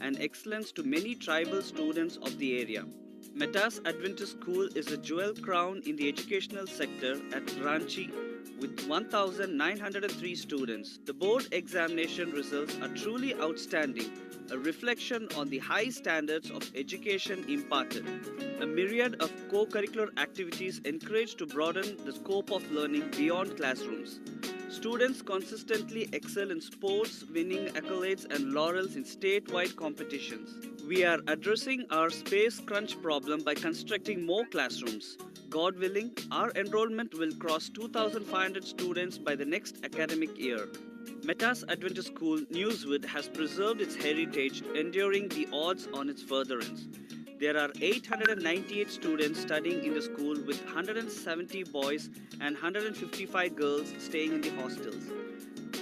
and excellence to many tribal students of the area. Metas Adventist School is a jewel crown in the educational sector at Ranchi with 1,903 students. The board examination results are truly outstanding, a reflection on the high standards of education imparted. A myriad of co-curricular activities encourage to broaden the scope of learning beyond classrooms. Students consistently excel in sports, winning accolades and laurels in statewide competitions. We are addressing our space crunch problem by constructing more classrooms. God willing, our enrollment will cross 2,500 students by the next academic year. Metas Adventist School, Newswood, has preserved its heritage, enduring the odds on its furtherance. There are 898 students studying in the school, with 170 boys and 155 girls staying in the hostels.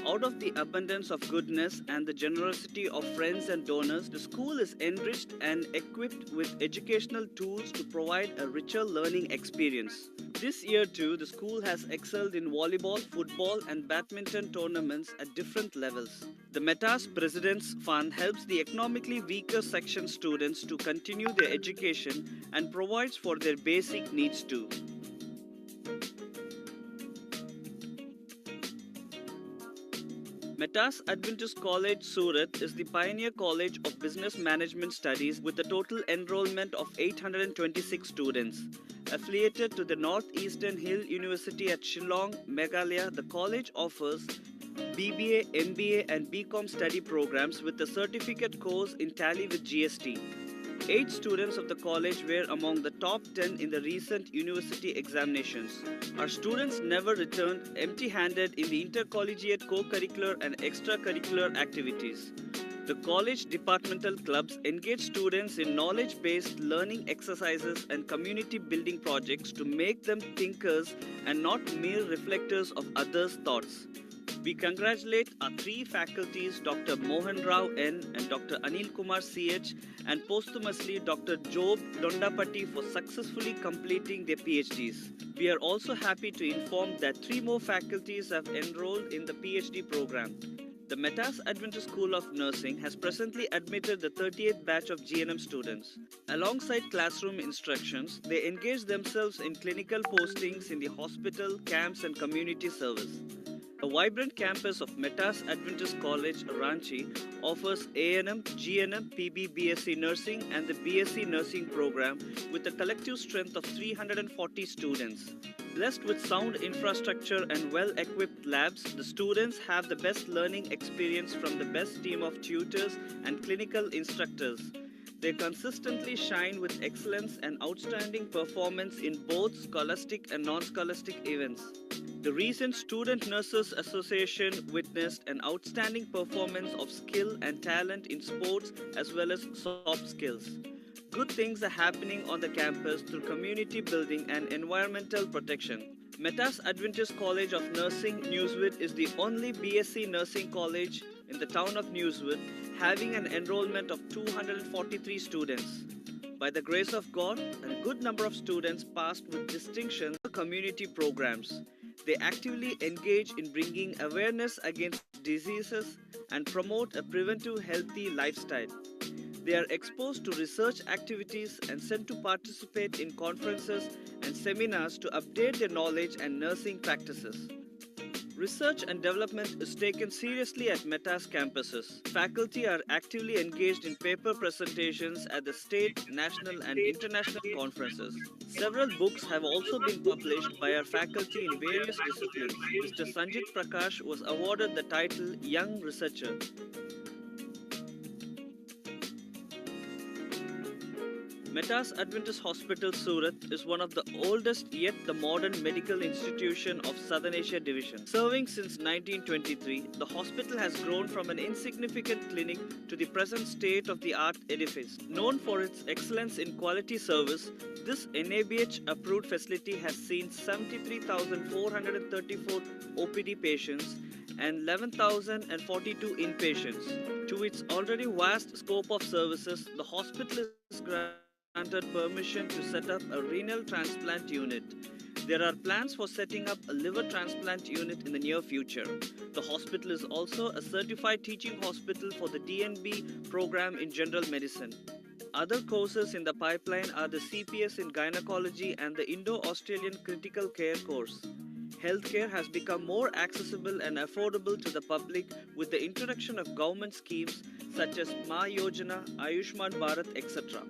Out of the abundance of goodness and the generosity of friends and donors, the school is enriched and equipped with educational tools to provide a richer learning experience. This year too, the school has excelled in volleyball, football and badminton tournaments at different levels. The Metas President's Fund helps the economically weaker section students to continue their education and provides for their basic needs too. Metas Adventist College, Surat is the pioneer college of business management studies with a total enrollment of 826 students. Affiliated to the Northeastern Hill University at Shillong, Meghalaya, the college offers BBA, MBA and BCom study programs with a certificate course in Tally with GST. 8 students of the college were among the top 10 in the recent university examinations. Our students never returned empty-handed in the intercollegiate co-curricular and extracurricular activities. The college departmental clubs engage students in knowledge-based learning exercises and community-building projects to make them thinkers and not mere reflectors of others' thoughts. We congratulate our 3 faculties, Dr. Mohan Rao N. and Dr. Anil Kumar CH, and posthumously Dr. Job Dondapati for successfully completing their PhDs. We are also happy to inform that 3 more faculties have enrolled in the PhD program. The Metas Adventist School of Nursing has presently admitted the 38th batch of GNM students. Alongside classroom instructions, they engage themselves in clinical postings in the hospital, camps and community service. A vibrant campus of Metas Adventist College, Ranchi, offers A&M, GNM, PB, BSc Nursing and the BSc Nursing program with a collective strength of 340 students. Blessed with sound infrastructure and well-equipped labs, the students have the best learning experience from the best team of tutors and clinical instructors. They consistently shine with excellence and outstanding performance in both scholastic and non-scholastic events. The recent Student Nurses Association witnessed an outstanding performance of skill and talent in sports as well as soft skills. Good things are happening on the campus through community building and environmental protection. Metas Adventist College of Nursing, Newswood is the only BSc Nursing college in the town of Newswood, having an enrollment of 243 students. By the grace of God, a good number of students passed with distinction in community programs. They actively engage in bringing awareness against diseases and promote a preventive healthy lifestyle. They are exposed to research activities and sent to participate in conferences and seminars to update their knowledge and nursing practices. Research and development is taken seriously at Metas campuses. Faculty are actively engaged in paper presentations at the state, national and international conferences. Several books have also been published by our faculty in various disciplines. Mr. Sanjit Prakash was awarded the title Young Researcher. Metas Adventist Hospital, Surat is one of the oldest yet the modern medical institution of Southern Asia Division. Serving since 1923, the hospital has grown from an insignificant clinic to the present state-of-the-art edifice. Known for its excellence in quality service, this NABH-approved facility has seen 73,434 OPD patients and 11,042 inpatients. To its already vast scope of services, the hospital is granted permission to set up a renal transplant unit. There are plans for setting up a liver transplant unit in the near future. The hospital is also a certified teaching hospital for the DNB program in general medicine. Other courses in the pipeline are the CPS in gynecology and the Indo-Australian critical care course. Healthcare has become more accessible and affordable to the public with the introduction of government schemes such as Ma Yojana, Ayushman Bharat, etc.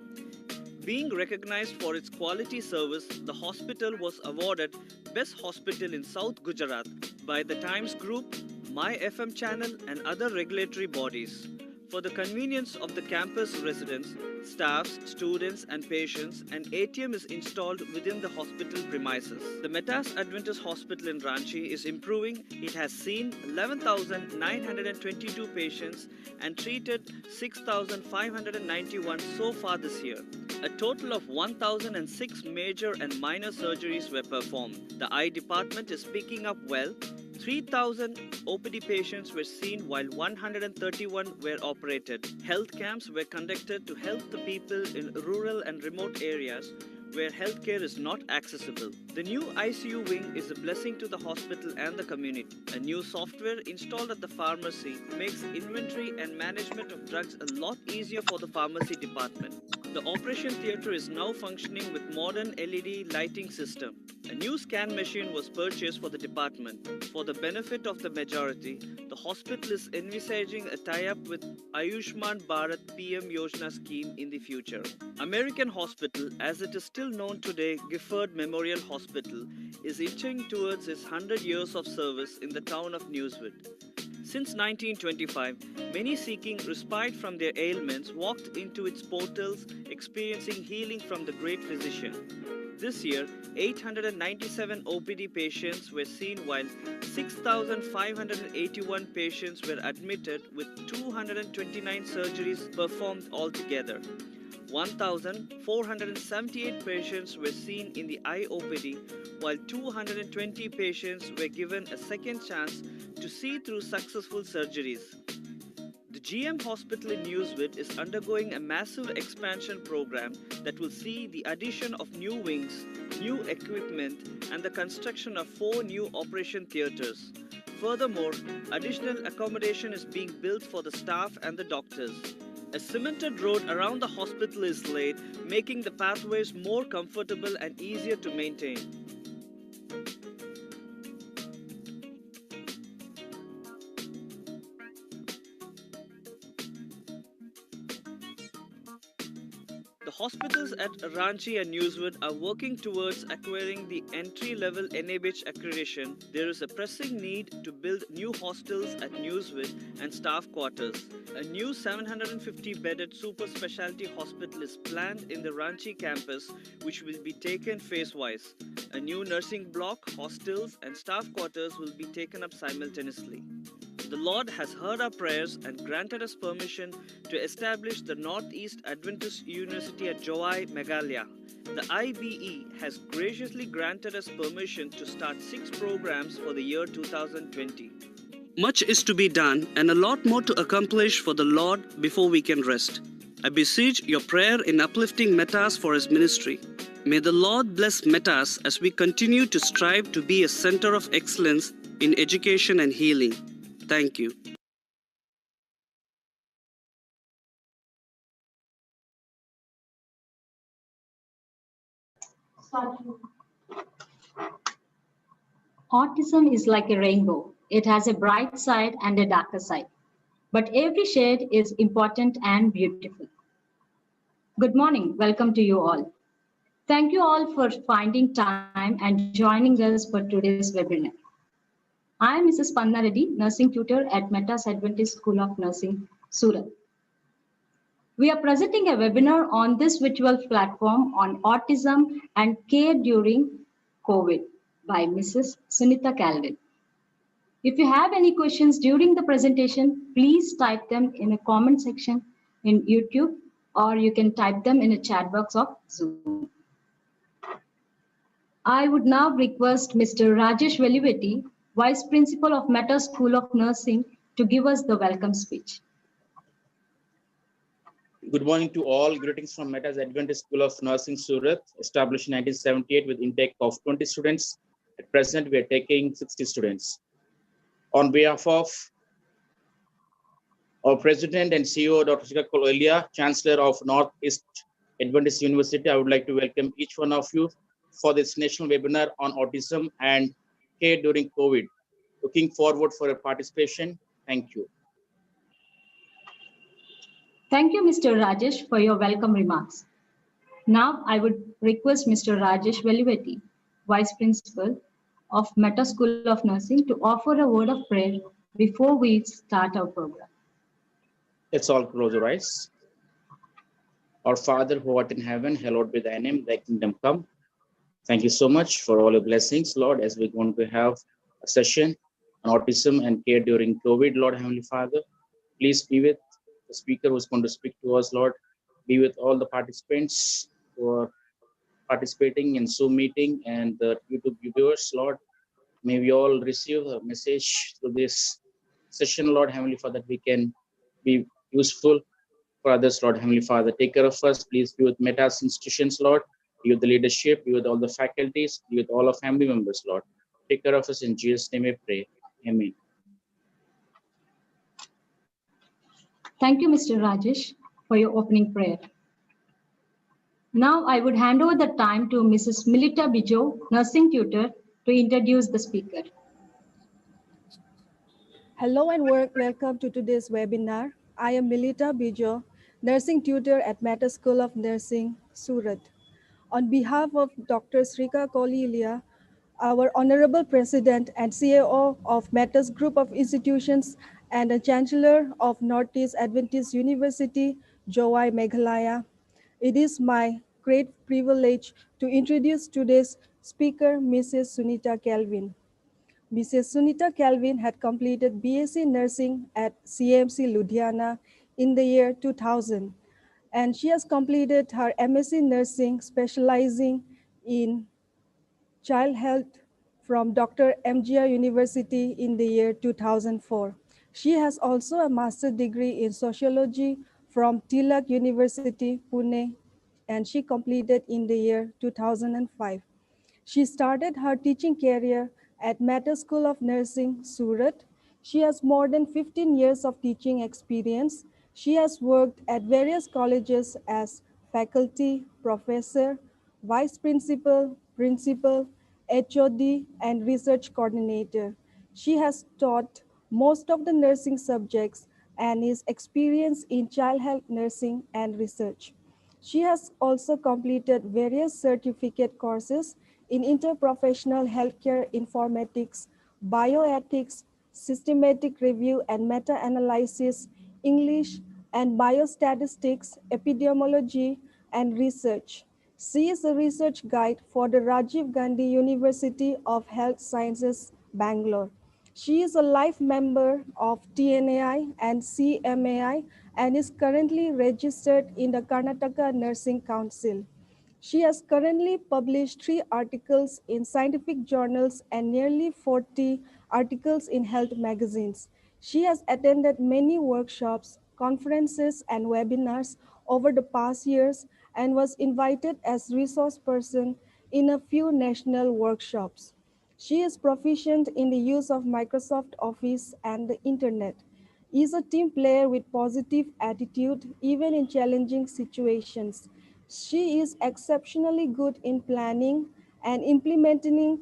Being recognized for its quality service, the hospital was awarded Best Hospital in South Gujarat by the Times Group, My FM channel, and other regulatory bodies. For the convenience of the campus residents, staffs, students, and patients, an ATM is installed within the hospital premises. The Metas Adventist Hospital in Ranchi is improving. It has seen 11,922 patients and treated 6,591 so far this year. A total of 1,006 major and minor surgeries were performed. The eye department is picking up well. 3,000 OPD patients were seen while 131 were operated. Health camps were conducted to help the people in rural and remote areas where healthcare is not accessible. The new ICU wing is a blessing to the hospital and the community. A new software installed at the pharmacy makes inventory and management of drugs a lot easier for the pharmacy department. The operation theatre is now functioning with modern LED lighting system. A new scan machine was purchased for the department. For the benefit of the majority, the hospital is envisaging a tie-up with Ayushman Bharat PM Yojana scheme in the future. American Hospital, as it is still known today, Gifford Memorial Hospital, is inching towards its 100 years of service in the town of Newswood. Since 1925, many seeking respite from their ailments walked into its portals, experiencing healing from the great physician. This year, 897 OPD patients were seen while 6,581 patients were admitted with 229 surgeries performed altogether. 1,478 patients were seen in the eye OPD, while 220 patients were given a second chance to see through successful surgeries. The GM Hospital in Newswood is undergoing a massive expansion program that will see the addition of new wings, new equipment, and the construction of 4 new operation theatres. Furthermore, additional accommodation is being built for the staff and the doctors. A cemented road around the hospital is laid, making the pathways more comfortable and easier to maintain. The hospitals at Ranchi and Newswood are working towards acquiring the entry-level NABH accreditation. There is a pressing need to build new hostels at Newswood and staff quarters. A new 750-bedded super specialty hospital is planned in the Ranchi campus, which will be taken phase-wise. A new nursing block, hostels, and staff quarters will be taken up simultaneously. The Lord has heard our prayers and granted us permission to establish the Northeast Adventist University at Jowai, Meghalaya. The IBE has graciously granted us permission to start 6 programs for the year 2020. Much is to be done and a lot more to accomplish for the Lord before we can rest. I beseech your prayer in uplifting Metas for His ministry. May the Lord bless Metas as we continue to strive to be a center of excellence in education and healing. Thank you. Autism is like a rainbow. It has a bright side and a darker side. But every shade is important and beautiful. Good morning. Welcome to you all. Thank you all for finding time and joining us for today's webinar. I am Mrs. Panna Reddy, nursing tutor at Metas Adventist School of Nursing, Surat. We are presenting a webinar on this virtual platform on autism and care during COVID by Mrs. Sunitha Calvin. If you have any questions during the presentation, please type them in a comment section in YouTube, or you can type them in a chat box of Zoom. I would now request Mr. Rajesh Velivetti, Vice Principal of Metas School of Nursing, to give us the welcome speech. Good morning to all. Greetings from Meta's Adventist School of Nursing, Surat, established in 1978 with intake of 20 students. At present, we are taking 60 students. On behalf of our President and CEO, Dr. Shikha Kololia, Chancellor of Northeast Adventist University, I would like to welcome each one of you for this national webinar on autism and care during COVID. Looking forward for your participation. Thank you. Thank you, Mr. Rajesh, for your welcome remarks. Now, I would request Mr. Rajesh Velivetti, Vice Principal of Meta School of Nursing, to offer a word of prayer before we start our program. Let's all close our eyes. Our Father who art in heaven, hallowed be thy name, thy kingdom come. Thank you so much for all your blessings, Lord, as we're going to have a session on autism and care during COVID. Lord, Heavenly Father, please be with the speaker who's going to speak to us, Lord. Be with all the participants who are participating in Zoom meeting and the YouTube viewers, Lord. May we all receive a message through this session, Lord, Heavenly Father, that we can be useful for others, Lord, Heavenly Father. Take care of us. Please be with Meta's institutions, Lord. Be with the leadership, be with all the faculties, be with all our family members, Lord. Take care of us. In Jesus' name we pray. Amen. Thank you, Mr. Rajesh, for your opening prayer. Now, I would hand over the time to Mrs. Milita Bijo, nursing tutor, to introduce the speaker. Hello and welcome to today's webinar. I am Milita Bijo, nursing tutor at Meta School of Nursing, Surat. On behalf of Dr. Srika Kolilia, our Honorable President and CEO of Meta's Group of Institutions and a Chancellor of Northeast Adventist University, Joy Meghalaya, it is my great privilege to introduce today's speaker, Mrs. Sunitha Kelvin. Mrs. Sunitha Kelvin had completed BSc Nursing at CMC Ludhiana in the year 2000, and she has completed her MSc Nursing specializing in child health from Dr. MGR University in the year 2004. She has also a master's degree in sociology from Tilak University, Pune, and she completed in the year 2005. She started her teaching career at Meta School of Nursing, Surat. She has more than 15 years of teaching experience. She has worked at various colleges as faculty, professor, vice principal, principal, HOD, and research coordinator. She has taught most of the nursing subjects and is experienced in child health nursing and research. She has also completed various certificate courses in interprofessional healthcare informatics, bioethics, systematic review and meta-analysis, English and biostatistics, epidemiology, and research. She is a research guide for the Rajiv Gandhi University of Health Sciences, Bangalore. She is a life member of TNAI and CMAI and is currently registered in the Karnataka Nursing Council. She has currently published 3 articles in scientific journals and nearly 40 articles in health magazines. She has attended many workshops, conferences, and webinars over the past years and was invited as resource person in a few national workshops. She is proficient in the use of Microsoft Office and the Internet. Is a team player with positive attitude even in challenging situations. She is exceptionally good in planning and implementing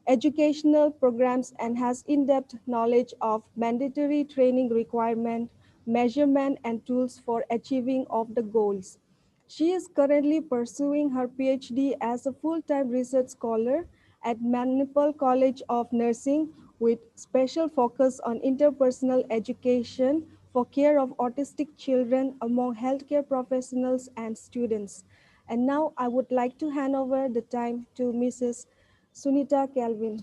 educational programs and has in-depth knowledge of mandatory training requirement, measurement, and tools for achieving of the goals. She is currently pursuing her PhD as a full-time research scholar at Manipal College of Nursing with special focus on interpersonal education for care of autistic children among healthcare professionals and students. And now I would like to hand over the time to Mrs. Sunitha Kelvin.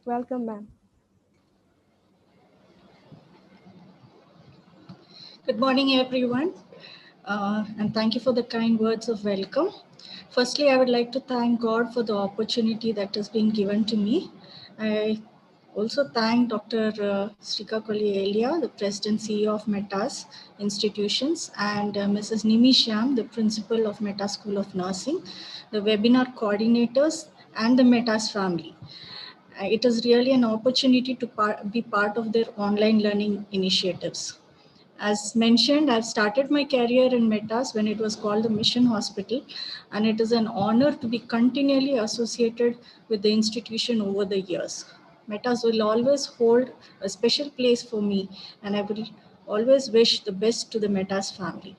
Welcome, ma'am. Good morning, everyone, and thank you for the kind words of welcome. Firstly, I would like to thank God for the opportunity that has been given to me. I Also thank Dr. Srika Kolielia, the President CEO of Metas Institutions, and Mrs. Nimi Shyam, the Principal of Metas School of Nursing, the webinar coordinators, and the Metas family. It is really an opportunity to be part of their online learning initiatives. As mentioned, I've started my career in Metas when it was called the Mission Hospital, and it is an honor to be continually associated with the institution over the years. Metas will always hold a special place for me, and I will always wish the best to the Metas family.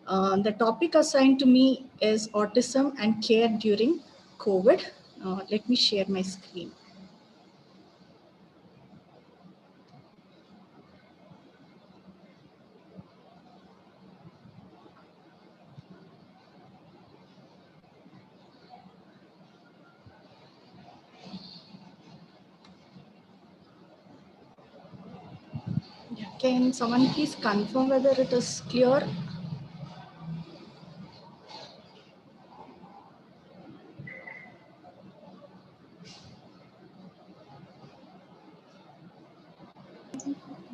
The topic assigned to me is autism and care during COVID. Let me share my screen. Can someone please confirm whether it is clear?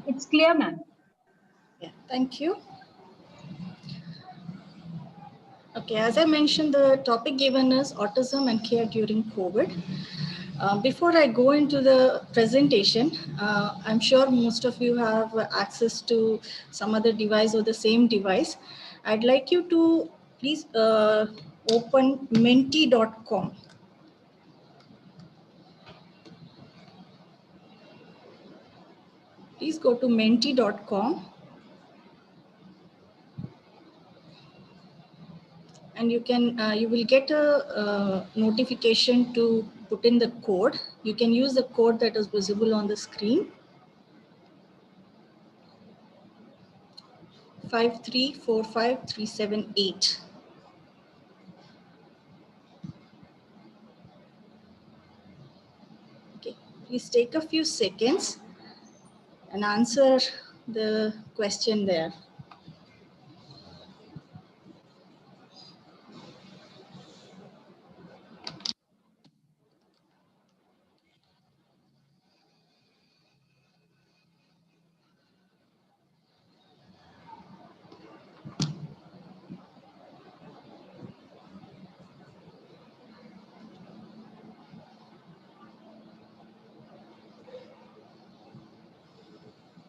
It's clear, ma'am. Yeah, thank you. Okay, as I mentioned, the topic given is autism and care during COVID. Before I go into the presentation, I'm sure most of you have access to some other device or the same device. I'd like you to please open menti.com. Please go to menti.com. And you will get a notification to put in the code. You can use the code that is visible on the screen. 5345378. Okay, please take a few seconds and answer the question there.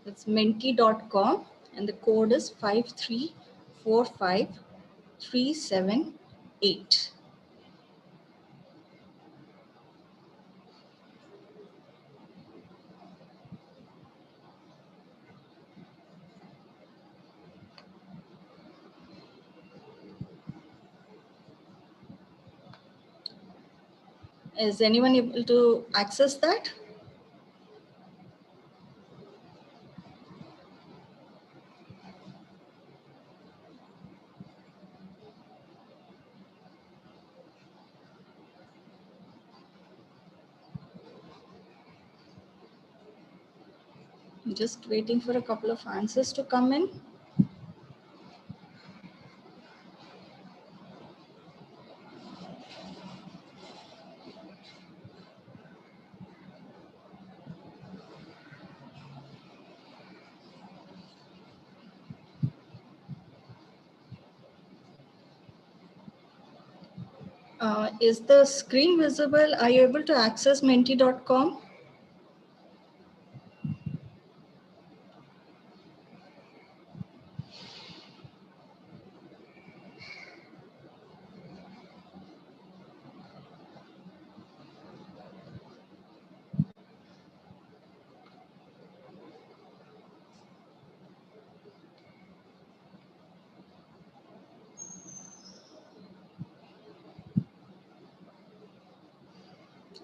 It's menti.com and the code is 5345378. Is anyone able to access that? I'm just waiting for a couple of answers to come in. Is the screen visible? Are you able to access menti.com?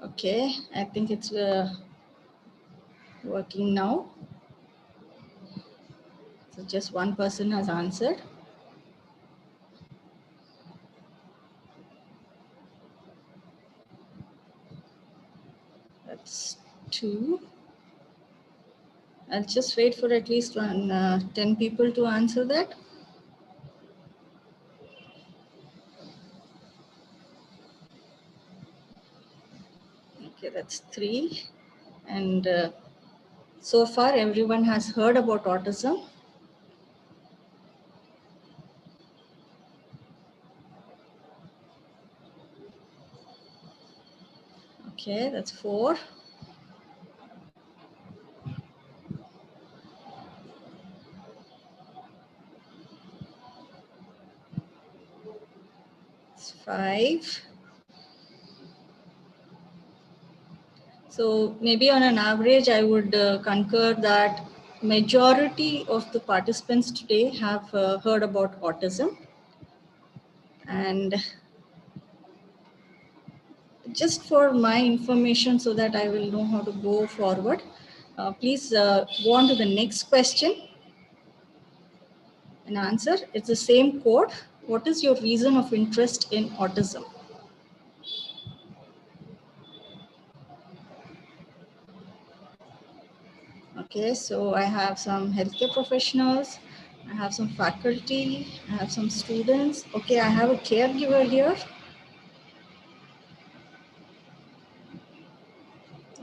Okay, I think it's working now. So just one person has answered. That's 2. I'll just wait for at least 10 people to answer that. Okay, that's 3. And so far, everyone has heard about autism. Okay, that's 4. It's 5. So maybe on an average, I would concur that majority of the participants today have heard about autism. And just for my information so that I will know how to go forward, please go on to the next question and answer. It's the same code. What is your reason of interest in autism? Okay, so I have some healthcare professionals, I have some faculty, I have some students. Okay, I have a caregiver here.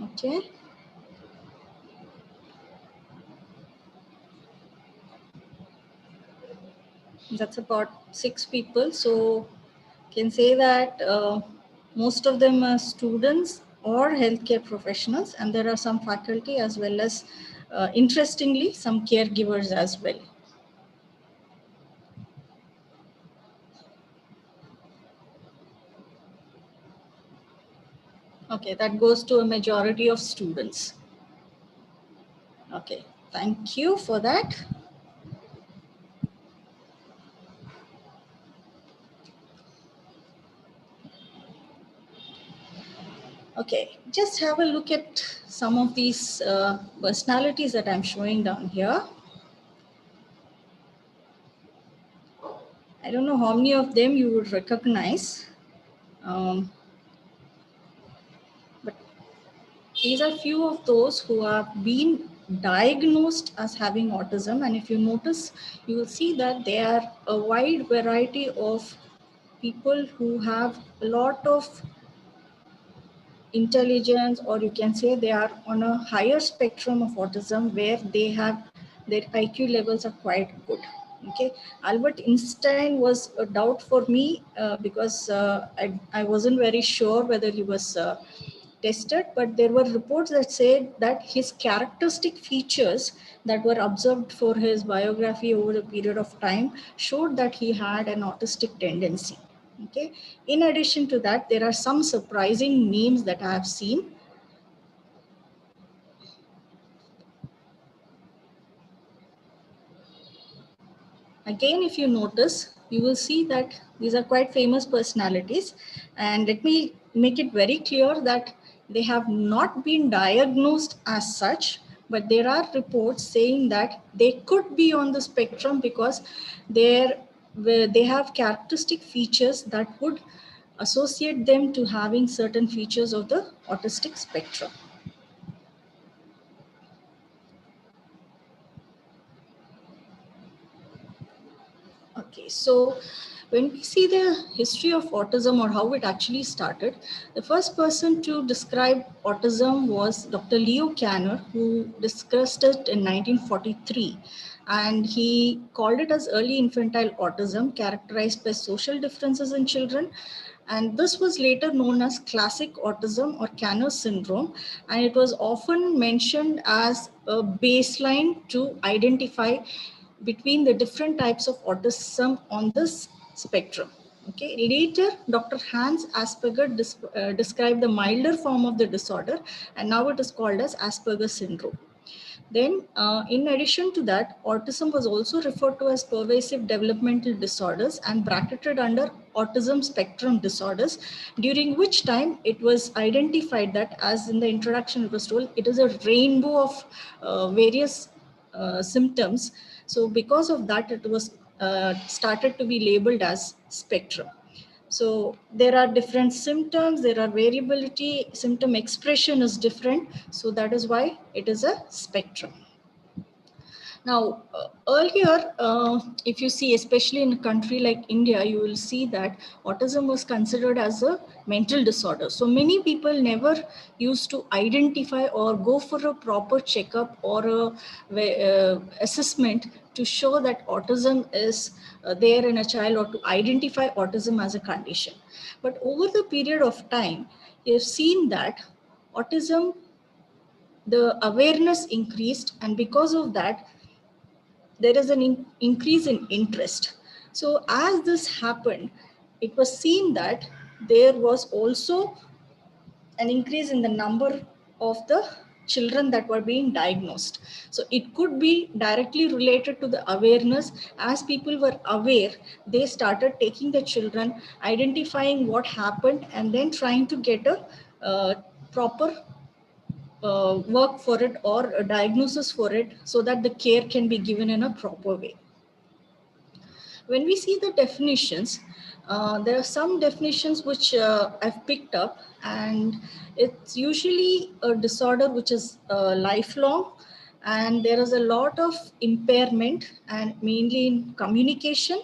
Okay. That's about 6 people. So can say that most of them are students or healthcare professionals, and there are some faculty as well as, interestingly, some caregivers as well. Okay, that goes to a majority of students. Okay, thank you for that. Okay, just have a look at some of these personalities that I'm showing down here. I don't know how many of them you would recognize, but these are few of those who have been diagnosed as having autism. And if you notice, you will see that there are a wide variety of people who have a lot of intelligence, or you can say they are on a higher spectrum of autism where they have their IQ levels are quite good. Okay, Albert Einstein was a doubt for me because I wasn't very sure whether he was tested, but there were reports that said that his characteristic features that were observed for his biography over a period of time showed that he had an autistic tendency. Okay. In addition to that, there are some surprising memes that I have seen. Again, if you notice, you will see that these are quite famous personalities. And let me make it very clear that they have not been diagnosed as such, but there are reports saying that they could be on the spectrum because they have characteristic features that would associate them to having certain features of the autistic spectrum. Okay, so when we see the history of autism or how it actually started, the first person to describe autism was Dr. Leo Kanner, who discussed it in 1943. And he called it as early infantile autism, characterized by social differences in children. And this was later known as classic autism or Kanner syndrome. And it was often mentioned as a baseline to identify between the different types of autism on this spectrum. Okay. Later, Dr. Hans Asperger described the milder form of the disorder, and now it is called as Asperger syndrome. Then, in addition to that, autism was also referred to as pervasive developmental disorders and bracketed under autism spectrum disorders, during which time it was identified that, as in the introduction it was told, it is a rainbow of various symptoms. So because of that, it was started to be labeled as spectrum. So there are different symptoms, there are variability, symptom expression is different. So that is why it is a spectrum. Now, earlier, if you see, especially in a country like India, you will see that autism was considered as a mental disorder. So many people never used to identify or go for a proper checkup or a assessment to show that autism is there in a child, or to identify autism as a condition. But over the period of time, you've seen that autism, the awareness increased, and because of that, there is an increase in interest. So as this happened, it was seen that there was also an increase in the number of the children that were being diagnosed. So it could be directly related to the awareness. As people were aware, they started taking the children, identifying what happened, and then trying to get a proper work for it, or a diagnosis for it, so that the care can be given in a proper way. When we see the definitions, there are some definitions which I've picked up, and it's usually a disorder which is lifelong, and there is a lot of impairment, and mainly in communication.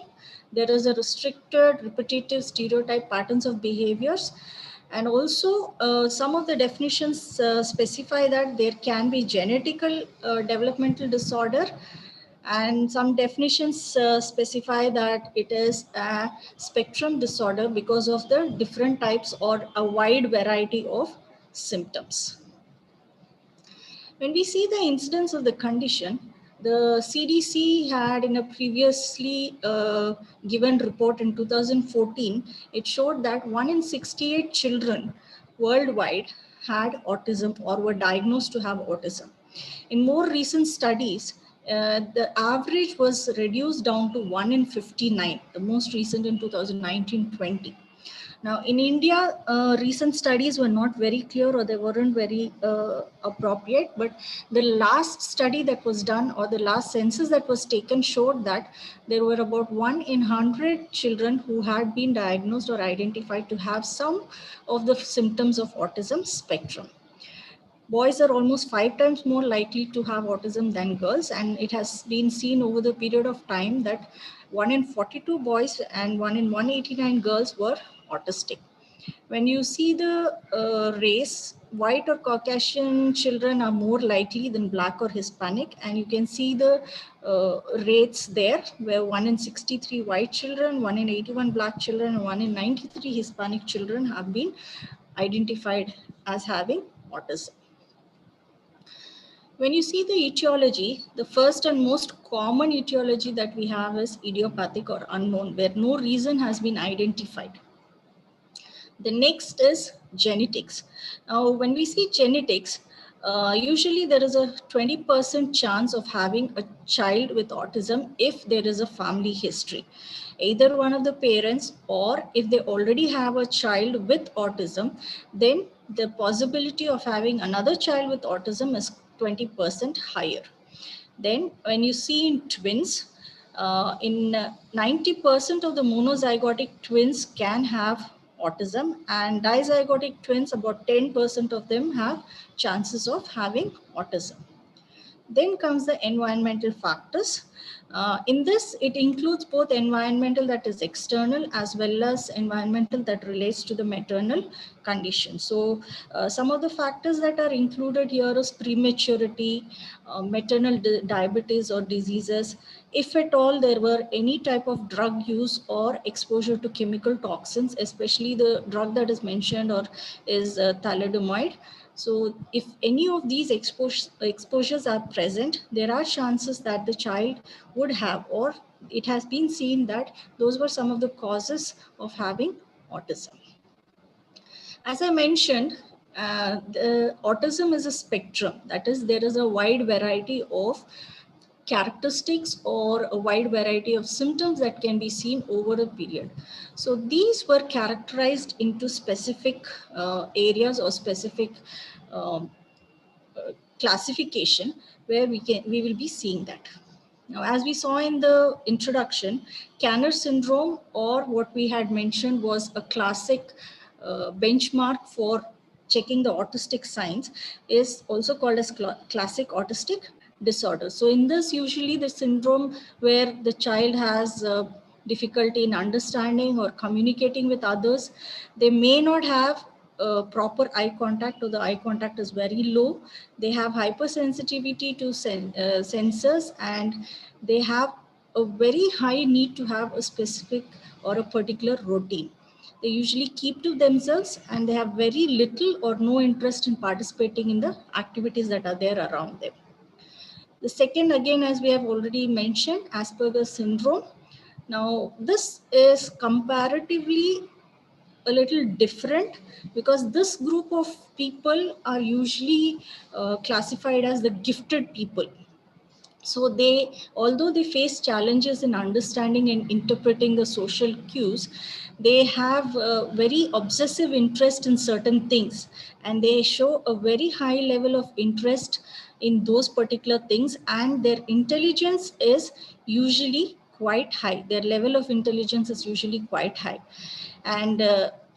There is a restricted, repetitive, stereotype patterns of behaviors. And also, some of the definitions specify that there can be genetical developmental disorder, and some definitions specify that it is a spectrum disorder because of the different types or a wide variety of symptoms. When we see the incidence of the condition, the CDC had in a previously given report in 2014, it showed that 1 in 68 children worldwide had autism or were diagnosed to have autism. In more recent studies, the average was reduced down to 1 in 59, the most recent in 2019-20. Now, in India, recent studies were not very clear, or they weren't very appropriate, but the last study that was done, or the last census that was taken, showed that there were about 1 in 100 children who had been diagnosed or identified to have some of the symptoms of autism spectrum. Boys are almost 5 times more likely to have autism than girls, and it has been seen over the period of time that 1 in 42 boys and 1 in 189 girls were autistic. When you see the race, white or Caucasian children are more likely than black or Hispanic, and you can see the rates there, where 1 in 63 white children, 1 in 81 black children, and 1 in 93 Hispanic children have been identified as having autism. When you see the etiology, the first and most common etiology that we have is idiopathic or unknown, where no reason has been identified. The next is genetics. Now, when we see genetics, usually there is a 20% chance of having a child with autism if there is a family history. Either one of the parents, or if they already have a child with autism, then the possibility of having another child with autism is 20% higher. Then when you see in twins, in 90% of the monozygotic twins can have autism, and dizygotic twins, about 10% of them have chances of having autism. Then comes the environmental factors. In this, it includes both environmental, that is external, as well as environmental that relates to the maternal condition. So some of the factors that are included here is prematurity, maternal diabetes or diseases. If at all there were any type of drug use or exposure to chemical toxins, especially the drug that is mentioned or is thalidomide. So if any of these exposures are present, there are chances that the child would have, or it has been seen that those were some of the causes of having autism. As I mentioned, the autism is a spectrum. That is, there is a wide variety of characteristics or a wide variety of symptoms that can be seen over a period. So these were characterized into specific areas or specific classification, where we will be seeing that. Now, as we saw in the introduction, Kanner syndrome, or what we had mentioned was a classic benchmark for checking the autistic signs, is also called as classic autistic disorder. So in this, usually the syndrome where the child has difficulty in understanding or communicating with others, they may not have proper eye contact, or the eye contact is very low. They have hypersensitivity to sensors, and they have a very high need to have a specific or a particular routine. They usually keep to themselves, and they have very little or no interest in participating in the activities that are there around them. The second, again, as we have already mentioned, Asperger's syndrome. Now, this is comparatively a little different, because this group of people are usually classified as the gifted people. So they, although they face challenges in understanding and interpreting the social cues, they have a very obsessive interest in certain things, and they show a very high level of interest in those particular things, and their intelligence is usually quite high. Their level of intelligence is usually quite high. And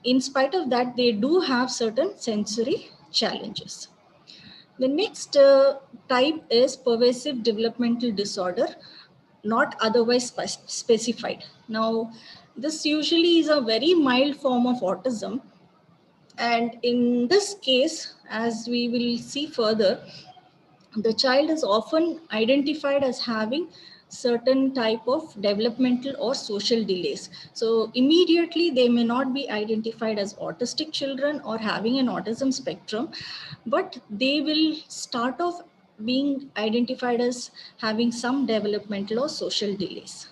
in spite of that, they do have certain sensory challenges. The next type is pervasive developmental disorder, not otherwise specified. Now, this usually is a very mild form of autism. And in this case, as we will see further, the child is often identified as having certain type of developmental or social delays. So immediately they may not be identified as autistic children or having an autism spectrum, but they will start off being identified as having some developmental or social delays.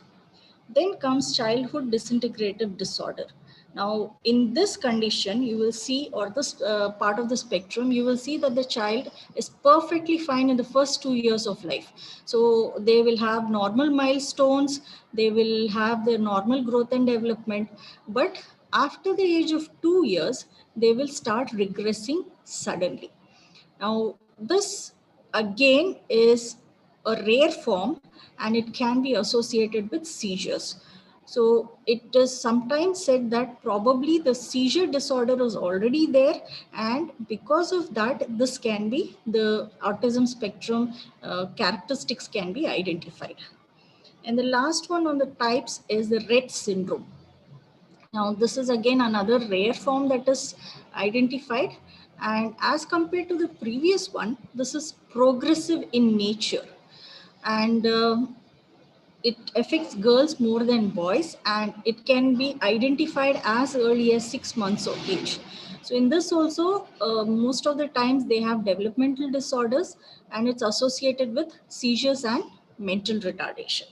Then comes childhood disintegrative disorder. Now, in this condition, you will see, or this part of the spectrum, you will see that the child is perfectly fine in the first 2 years of life. So they will have normal milestones, they will have their normal growth and development, but after the age of 2 years, they will start regressing suddenly. Now, this again is a rare form, and it can be associated with seizures. So it is sometimes said that probably the seizure disorder is already there, and because of that, this can be the autism spectrum characteristics can be identified. And the last one on the types is the Rett syndrome. Now, this is again another rare form that is identified. And as compared to the previous one, this is progressive in nature. And it affects girls more than boys, and it can be identified as early as 6 months of age. So in this also, most of the times they have developmental disorders, and it's associated with seizures and mental retardation.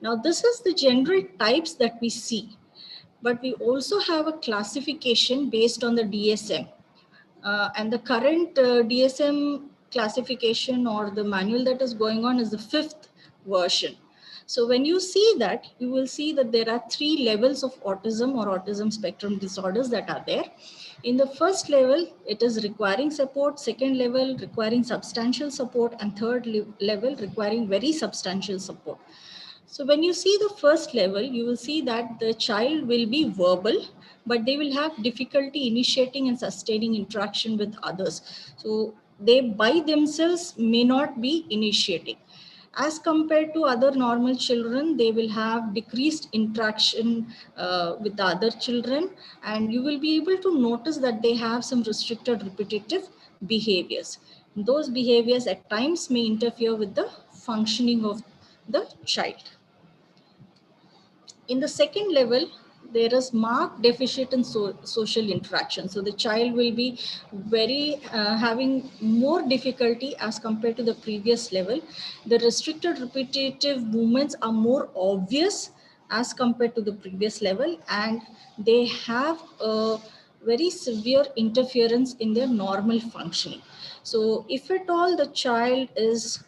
Now, this is the general types that we see. But we also have a classification based on the DSM. And the current DSM classification, or the manual that is going on, is the 5th version. So when you see that, you will see that there are 3 levels of autism or autism spectrum disorders that are there. In the first level, it is requiring support, second level requiring substantial support, and third level requiring very substantial support. So when you see the first level, you will see that the child will be verbal, but they will have difficulty initiating and sustaining interaction with others. So they by themselves may not be initiating. As compared to other normal children, they will have decreased interaction with the other children, and you will be able to notice that they have some restricted repetitive behaviors. Those behaviors at times may interfere with the functioning of the child. In the second level, there is marked deficit in social interaction. So the child will be very having more difficulty as compared to the previous level. The restricted repetitive movements are more obvious as compared to the previous level, and they have a very severe interference in their normal functioning. So if at all the child is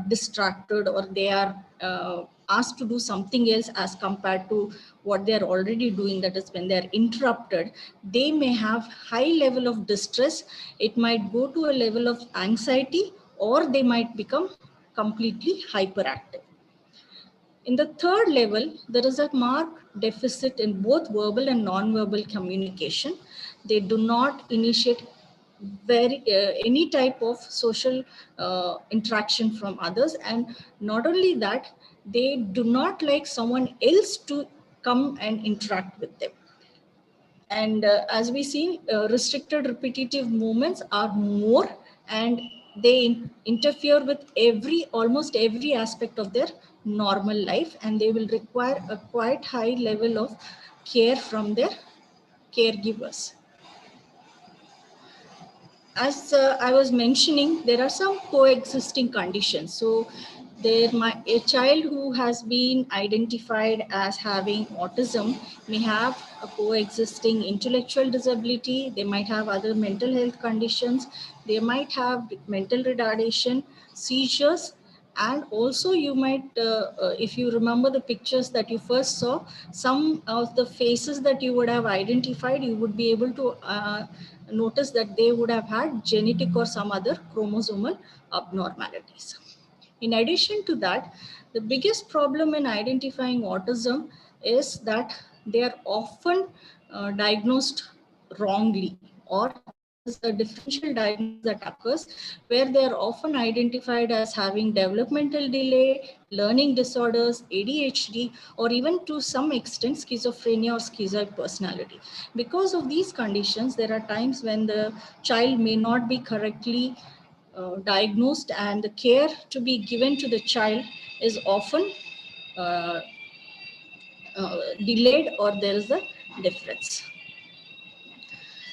distracted, or they are asked to do something else as compared to what they are already doing, that is when they are interrupted, they may have high level of distress. It might go to a level of anxiety, or they might become completely hyperactive. In the third level, there is a marked deficit in both verbal and non-verbal communication. They do not initiate any type of social interaction from others. And not only that, they do not like someone else to come and interact with them. And as we see, restricted repetitive movements are more, and they interfere with almost every aspect of their normal life, and they will require a quite high level of care from their caregivers. As I was mentioning, there are some coexisting conditions. So a child who has been identified as having autism may have a coexisting intellectual disability. They might have other mental health conditions. They might have mental retardation, seizures, and also you might, if you remember the pictures that you first saw, some of the faces that you would have identified, you would be able to notice that they would have had genetic or some other chromosomal abnormalities. In addition to that, the biggest problem in identifying autism is that they are often diagnosed wrongly, or there is a differential diagnosis that occurs where they are often identified as having developmental delay, learning disorders, ADHD, or even to some extent schizophrenia or schizoid personality. Because of these conditions, there are times when the child may not be correctly diagnosed, and the care to be given to the child is often uh, delayed, or there is a difference.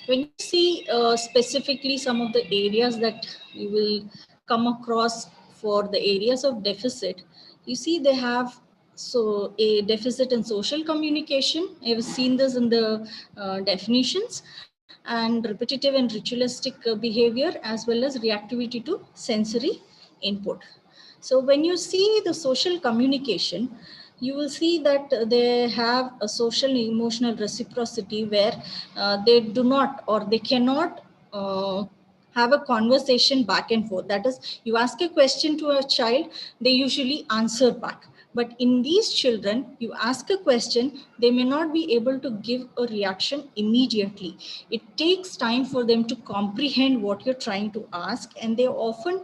When you see specifically some of the areas that you will come across for the areas of deficit, you see they have a deficit in social communication. I've seen this in the definitions, and repetitive and ritualistic behavior, as well as reactivity to sensory input. So when you see the social communication, you will see that they have a social emotional reciprocity where they do not, or they cannot have a conversation back and forth. That is, you ask a question to a child, they usually answer back. But in these children, you ask a question, they may not be able to give a reaction immediately. It takes time for them to comprehend what you're trying to ask, and they often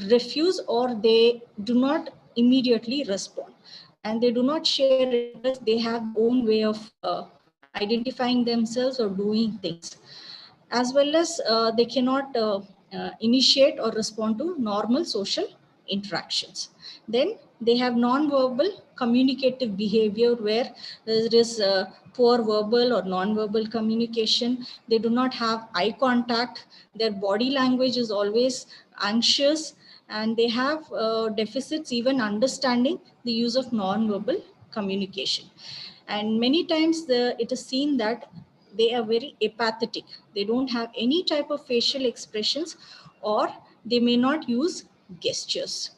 refuse, or they do not immediately respond. And they do not share interest. They have their own way of identifying themselves or doing things, as well as they cannot initiate or respond to normal social interactions. Then they have non-verbal communicative behavior where there is poor verbal or non-verbal communication. They do not have eye contact. Their body language is always anxious, and they have deficits even understanding the use of non-verbal communication. And many times it is seen that they are very apathetic. They don't have any type of facial expressions, or they may not use gestures.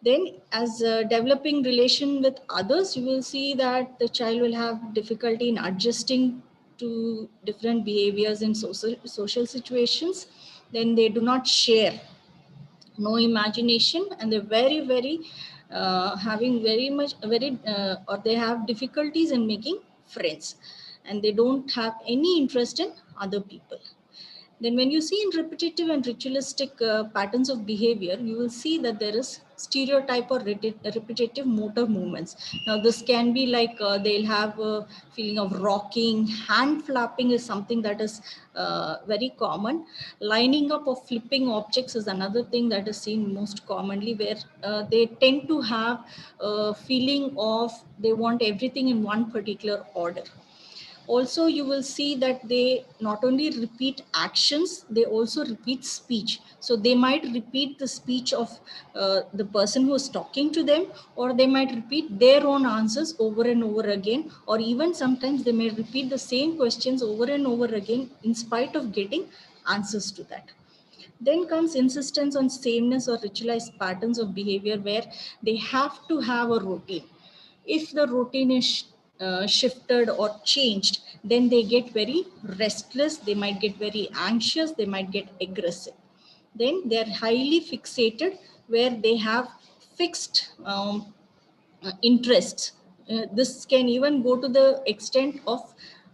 Then as developing relation with others, you will see that the child will have difficulty in adjusting to different behaviors in social situations. Then they do not share, no imagination, and they're very having very much or they have difficulties in making friends, and they don't have any interest in other people. Then when you see in repetitive and ritualistic patterns of behavior, you will see that there is stereotype or repetitive motor movements. Now this can be like they'll have a feeling of rocking, hand flapping is something that is very common. Lining up or flipping objects is another thing that is seen most commonly, where they tend to have a feeling of they want everything in one particular order. Also, you will see that they not only repeat actions, they also repeat speech. So they might repeat the speech of the person who is talking to them, or they might repeat their own answers over and over again, or even sometimes they may repeat the same questions over and over again in spite of getting answers to that. Then comes insistence on sameness or ritualized patterns of behavior, where they have to have a routine. If the routine is shifted or changed, then they get very restless, they might get very anxious, they might get aggressive. Then they're highly fixated, where they have fixed interests. This can even go to the extent of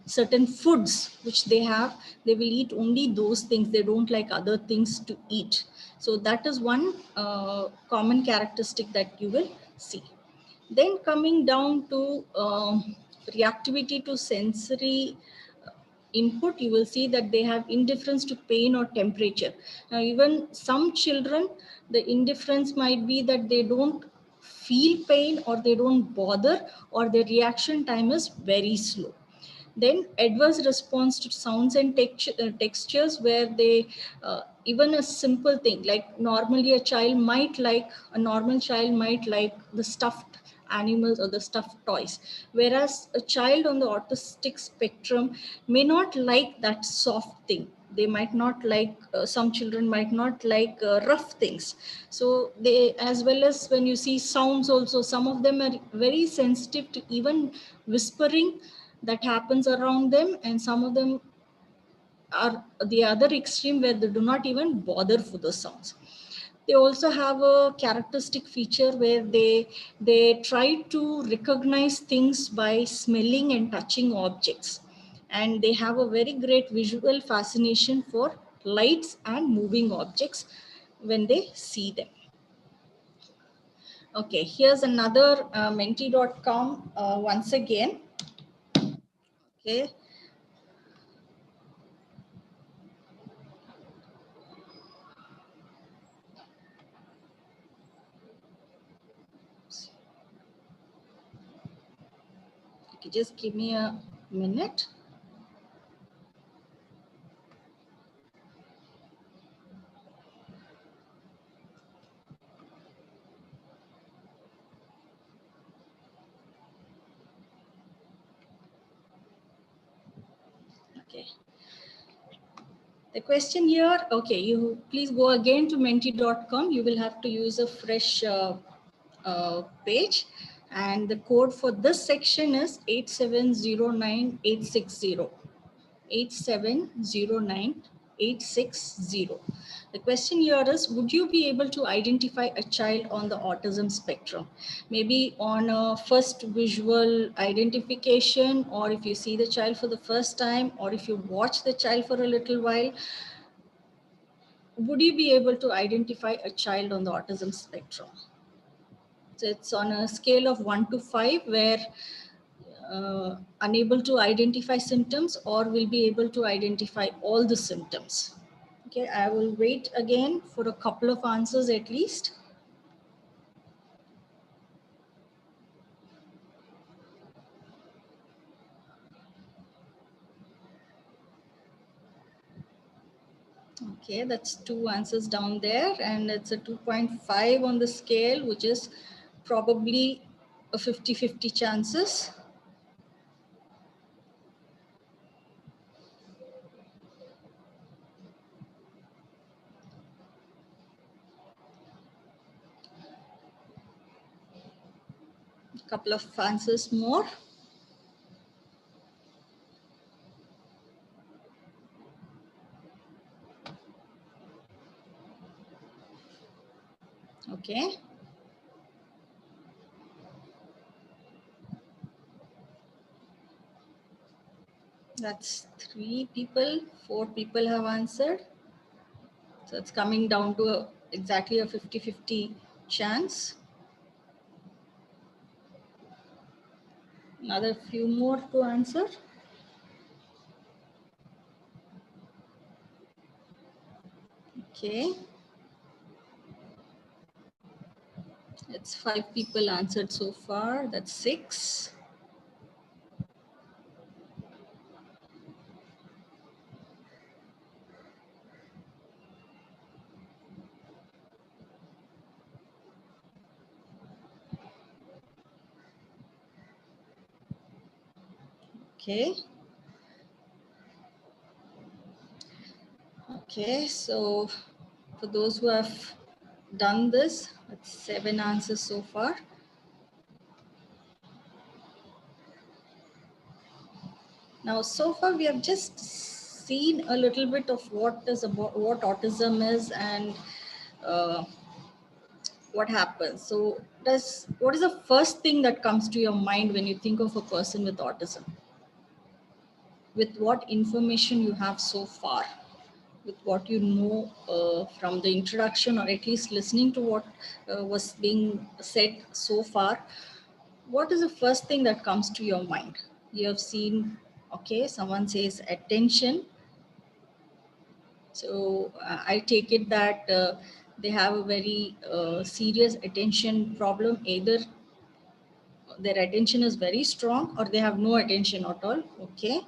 certain foods which they have, they will eat only those things. They don't like other things to eat. So that is one common characteristic that you will see. Then coming down to reactivity to sensory input, you will see that they have indifference to pain or temperature. Now, even some children, the indifference might be that they don't feel pain or they don't bother, or their reaction time is very slow. Then adverse response to sounds and textures, where they even a simple thing like normally a normal child might like the stuffed animals or the stuffed toys, whereas a child on the autistic spectrum may not like that soft thing. They might not like, some children might not like rough things. So they, as well as when you see sounds also, some of them are very sensitive to even whispering that happens around them, and some of them are the other extreme where they do not even bother for the sounds. They also have a characteristic feature where they try to recognize things by smelling and touching objects, and they have a very great visual fascination for lights and moving objects when they see them. Okay, here's another menti.com once again. Okay. Okay, just give me a minute. Okay. The question here, okay, you please go again to menti.com. You will have to use a fresh page. And the code for this section is 8709860. 8709860. The question here is, would you be able to identify a child on the autism spectrum? Maybe on a first visual identification, or if you see the child for the first time, or if you watch the child for a little while, would you be able to identify a child on the autism spectrum? So it's on a scale of 1 to 5, where unable to identify symptoms or will be able to identify all the symptoms. Okay, I will wait again for a couple of answers at least. Okay, that's 2 answers down there, and it's a 2.5 on the scale, which is probably a 50-50 chances. A couple of answers more. Okay. That's 3 people, 4 people have answered. So it's coming down to exactly a 50-50 chance. Another few more to answer. Okay. It's 5 people answered so far. That's 6. Okay. Okay, so for those who have done this, that's 7 answers so far. Now, so far we have just seen a little bit of what autism is and what happens. So what is the first thing that comes to your mind when you think of a person with autism? with what information you have so far, with what you know from the introduction, or at least listening to what was being said so far, what is the first thing that comes to your mind? You have seen, okay, someone says attention. So I take it that they have a very serious attention problem. Either their attention is very strong or they have no attention at all. Okay.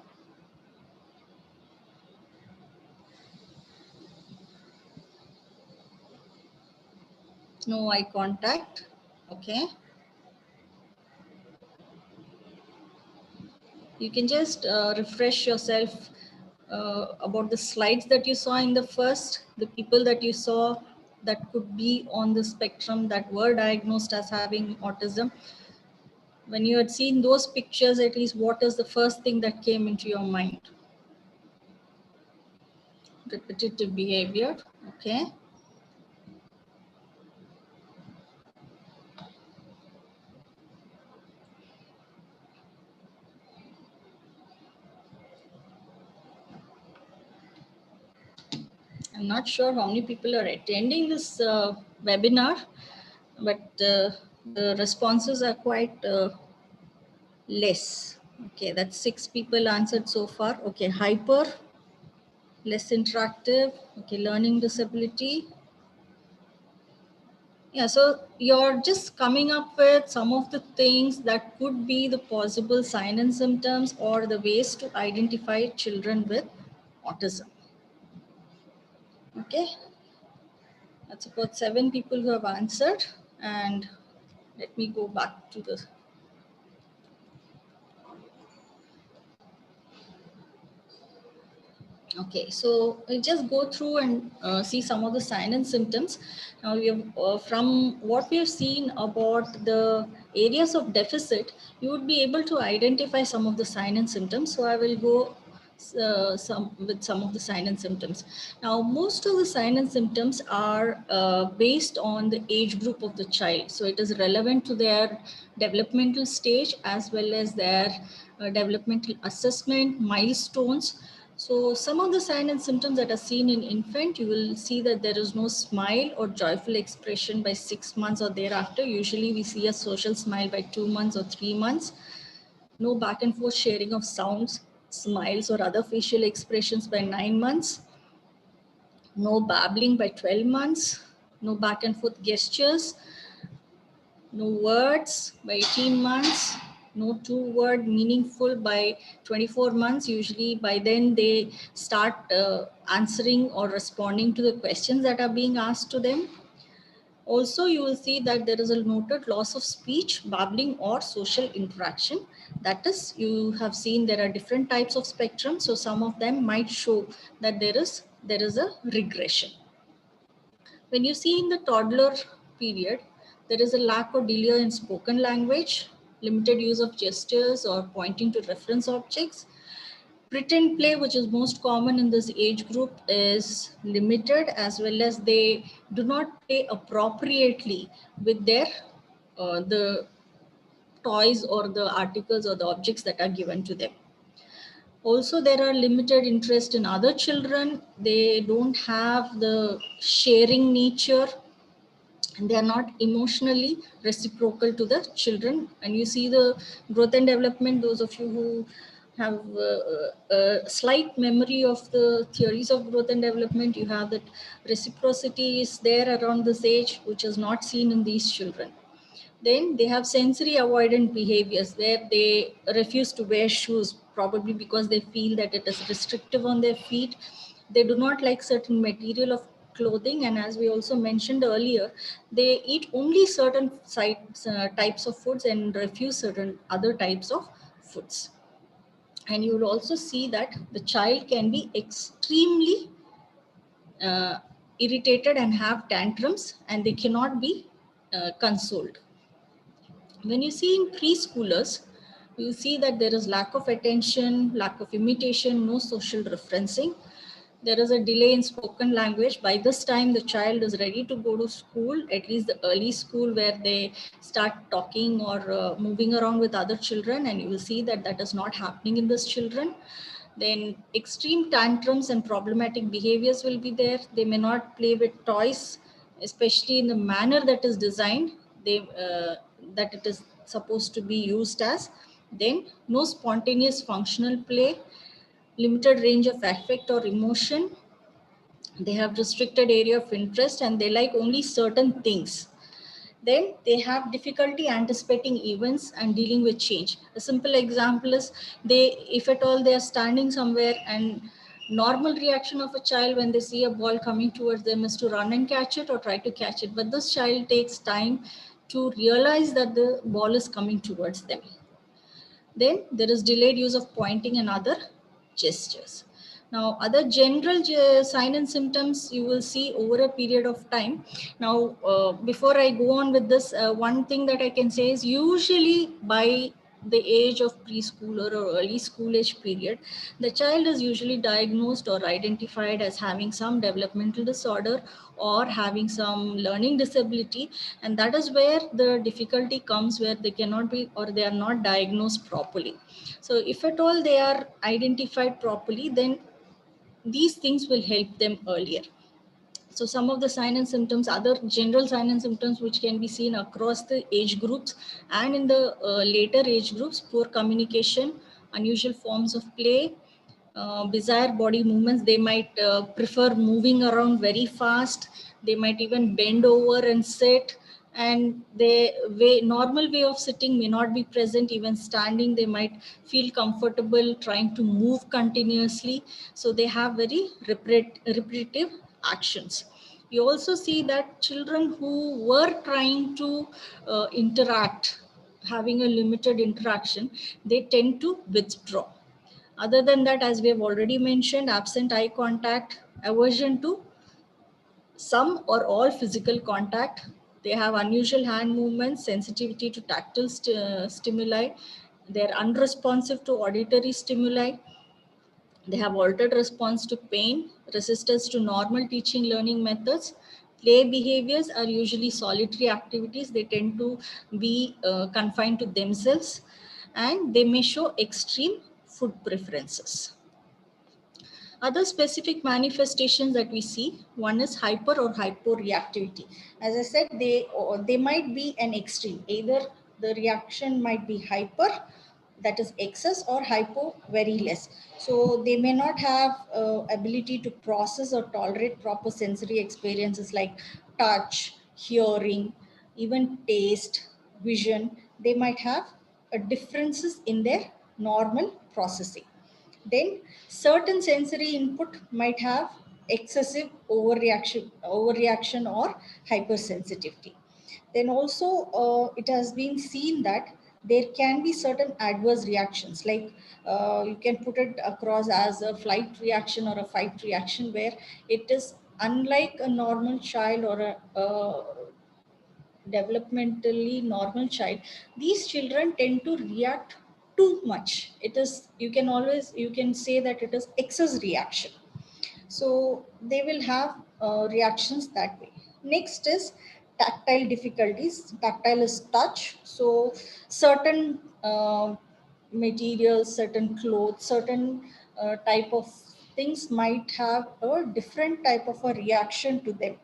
No eye contact. Okay. You can just refresh yourself about the slides that you saw in the first, the people that you saw that could be on the spectrum that were diagnosed as having autism. When you had seen those pictures, at least what is the first thing that came into your mind? Repetitive behavior. Okay. I'm not sure how many people are attending this webinar, but the responses are quite less. Okay, that's 6 people answered so far. Okay, hyper, less interactive. Okay, learning disability. Yeah, so you're just coming up with some of the things that could be the possible sign and symptoms or the ways to identify children with autism. Okay, that's about 7 people who have answered. And let me go back to the Okay, so we'll just go through and see some of the sign and symptoms. Now, we have, from what we have seen about the areas of deficit, you would be able to identify some of the sign and symptoms. So I will go with some of the sign and symptoms. Now, most of the sign and symptoms are based on the age group of the child. So it is relevant to their developmental stage as well as their developmental assessment milestones. So some of the signs and symptoms that are seen in infant, you will see that there is no smile or joyful expression by 6 months or thereafter. Usually we see a social smile by 2 months or 3 months. No back and forth sharing of sounds, smiles or other facial expressions by 9 months. No babbling by 12 months. No back and forth gestures. No words by 18 months. No 2-word meaningful by 24 months. Usually by then they start answering or responding to the questions that are being asked to them. Also, you will see that there is a noted loss of speech, babbling or social interaction. That is, you have seen there are different types of spectrum. So some of them might show that there is a regression. When you see in the toddler period, there is a lack or delay in spoken language, limited use of gestures or pointing to reference objects. Pretend play, which is most common in this age group, is limited, as well as they do not play appropriately with their the toys or the articles or the objects that are given to them. Also, there are limited interest in other children. They don't have the sharing nature, and they are not emotionally reciprocal to the children. And you see the growth and development, those of you who have a slight memory of the theories of growth and development, you have that reciprocity is there around this age, which is not seen in these children. Then they have sensory avoidant behaviors where they refuse to wear shoes, probably because they feel that it is restrictive on their feet. They do not like certain material of clothing, and as we also mentioned earlier, they eat only certain types of foods and refuse certain other types of foods. And you will also see that the child can be extremely irritated and have tantrums, and they cannot be consoled. When you see in preschoolers, you see that there is lack of attention, lack of imitation, no social referencing. There is a delay in spoken language. By this time, the child is ready to go to school, at least the early school where they start talking or moving around with other children. And you will see that that is not happening in these children. Then extreme tantrums and problematic behaviors will be there. They may not play with toys, especially in the manner that is designed, that it is supposed to be used as. Then no spontaneous functional play, limited range of affect or emotion. They have restricted area of interest and they like only certain things. Then they have difficulty anticipating events and dealing with change. A simple example is, if at all they are standing somewhere, and normal reaction of a child when they see a ball coming towards them is to run and catch it or try to catch it. But this child takes time to realize that the ball is coming towards them. Then there is delayed use of pointing and other gestures. Now, other general sign and symptoms you will see over a period of time. Now, before I go on with this, one thing that I can say is, usually by the age of preschooler or early school age period, the child is usually diagnosed or identified as having some developmental disorder or having some learning disability. And that is where the difficulty comes, where they cannot be, or they are not diagnosed properly. So if at all they are identified properly, then these things will help them earlier. So some of the sign and symptoms, other general sign and symptoms which can be seen across the age groups and in the later age groups: poor communication, unusual forms of play, bizarre body movements. They might prefer moving around very fast. They might even bend over and sit, and normal way of sitting may not be present. Even standing, they might feel comfortable trying to move continuously. So they have very repetitive actions. You also see that children who were trying to interact, having a limited interaction, they tend to withdraw. Other than that, as we have already mentioned, absent eye contact, aversion to some or all physical contact. They have unusual hand movements, sensitivity to tactile stimuli. They're unresponsive to auditory stimuli. They have altered response to pain, resistance to normal teaching learning methods. Play behaviors are usually solitary activities. They tend to be confined to themselves, and they may show extreme food preferences. Other specific manifestations that we see, one is hyper or hyporeactivity. As I said, they might be an extreme. Either the reaction might be hyper, that is excess, or hypo, very less. So they may not have ability to process or tolerate proper sensory experiences like touch, hearing, even taste, vision. They might have differences in their normal processing. Then certain sensory input might have excessive overreaction or hypersensitivity. Then also it has been seen that there can be certain adverse reactions, like you can put it across as a flight reaction or a fight reaction, where it is unlike a normal child or a developmentally normal child. These children tend to react too much. It is, you can say that it is excess reaction. So they will have reactions that way. Next is tactile difficulties. Tactile is touch. So certain materials, certain clothes, certain type of things might have a different type of a reaction to them.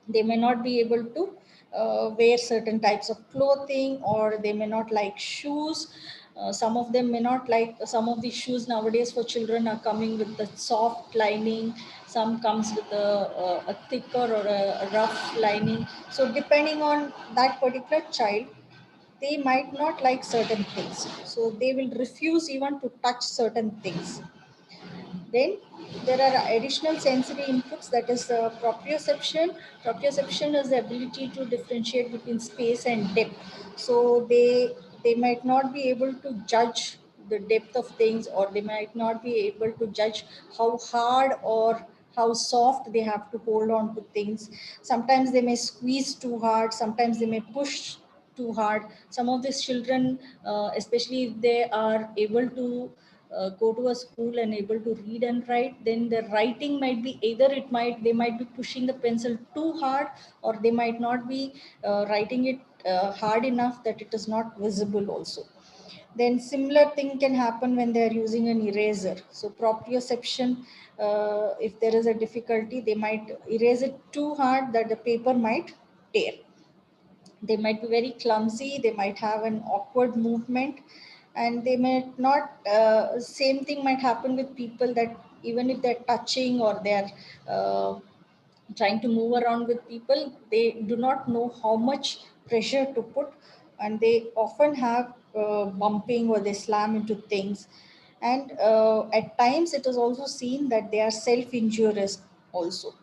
They may not be able to wear certain types of clothing, or they may not like shoes. Some of them may not like, some of the shoes nowadays for children are coming with the soft lining. Some comes with a thicker or a rough lining. So depending on that particular child, they might not like certain things. So they will refuse even to touch certain things. Then there are additional sensory inputs, that is proprioception. Proprioception is the ability to differentiate between space and depth. So they might not be able to judge the depth of things, or they might not be able to judge how hard or how soft they have to hold on to things. Sometimes they may squeeze too hard, sometimes they may push too hard. Some of these children, especially if they are able to go to a school and able to read and write, then the writing might be either they might be pushing the pencil too hard, or they might not be writing it hard enough that it is not visible also. Then similar thing can happen when they are using an eraser. So proprioception, if there is a difficulty, they might erase it too hard that the paper might tear. They might be very clumsy, they might have an awkward movement, and they might not, same thing might happen with people that even if they're touching or they're trying to move around with people, they do not know how much pressure to put, and they often have bumping or they slam into things. And at times it is also seen that they are self-injurious also.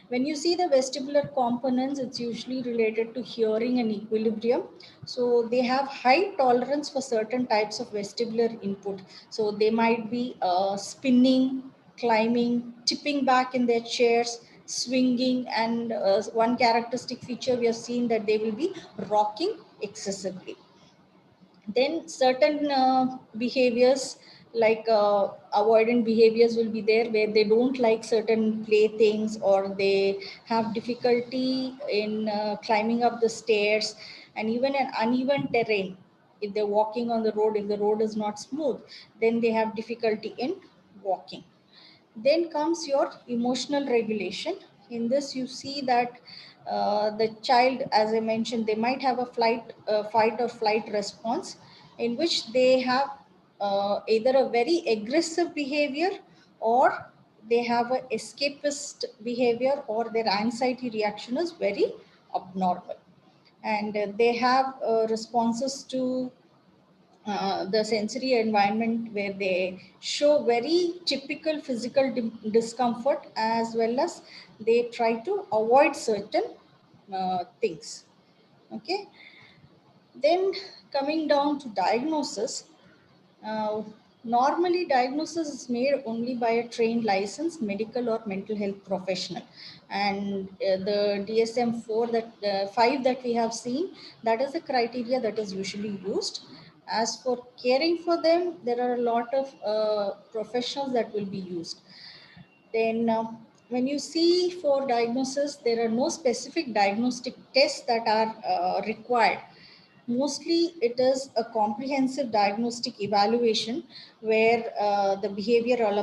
When you see the vestibular components, it's usually related to hearing and equilibrium. So they have high tolerance for certain types of vestibular input. So they might be spinning, climbing, tipping back in their chairs, swinging, and one characteristic feature we have seen that they will be rocking excessively. Then certain behaviors like avoidant behaviors will be there, where they don't like certain playthings, or they have difficulty in climbing up the stairs, and even an uneven terrain. If they're walking on the road, if the road is not smooth, then they have difficulty in walking. Then comes your emotional regulation. In this, you see that the child, as I mentioned, they might have a fight or flight response, in which they have either a very aggressive behavior, or they have a escapist behavior, or their anxiety reaction is very abnormal. And they have responses to the sensory environment, where they show very typical physical discomfort, as well as they try to avoid certain things. Okay. Then coming down to diagnosis, uh, normally diagnosis is made only by a trained licensed medical or mental health professional. And the DSM-4, that 5 that we have seen, that is the criteria that is usually used. As for caring for them, there are a lot of professionals that will be used. Then when you see for diagnosis, there are no specific diagnostic tests that are required. Mostly it is a comprehensive diagnostic evaluation, where the behavioral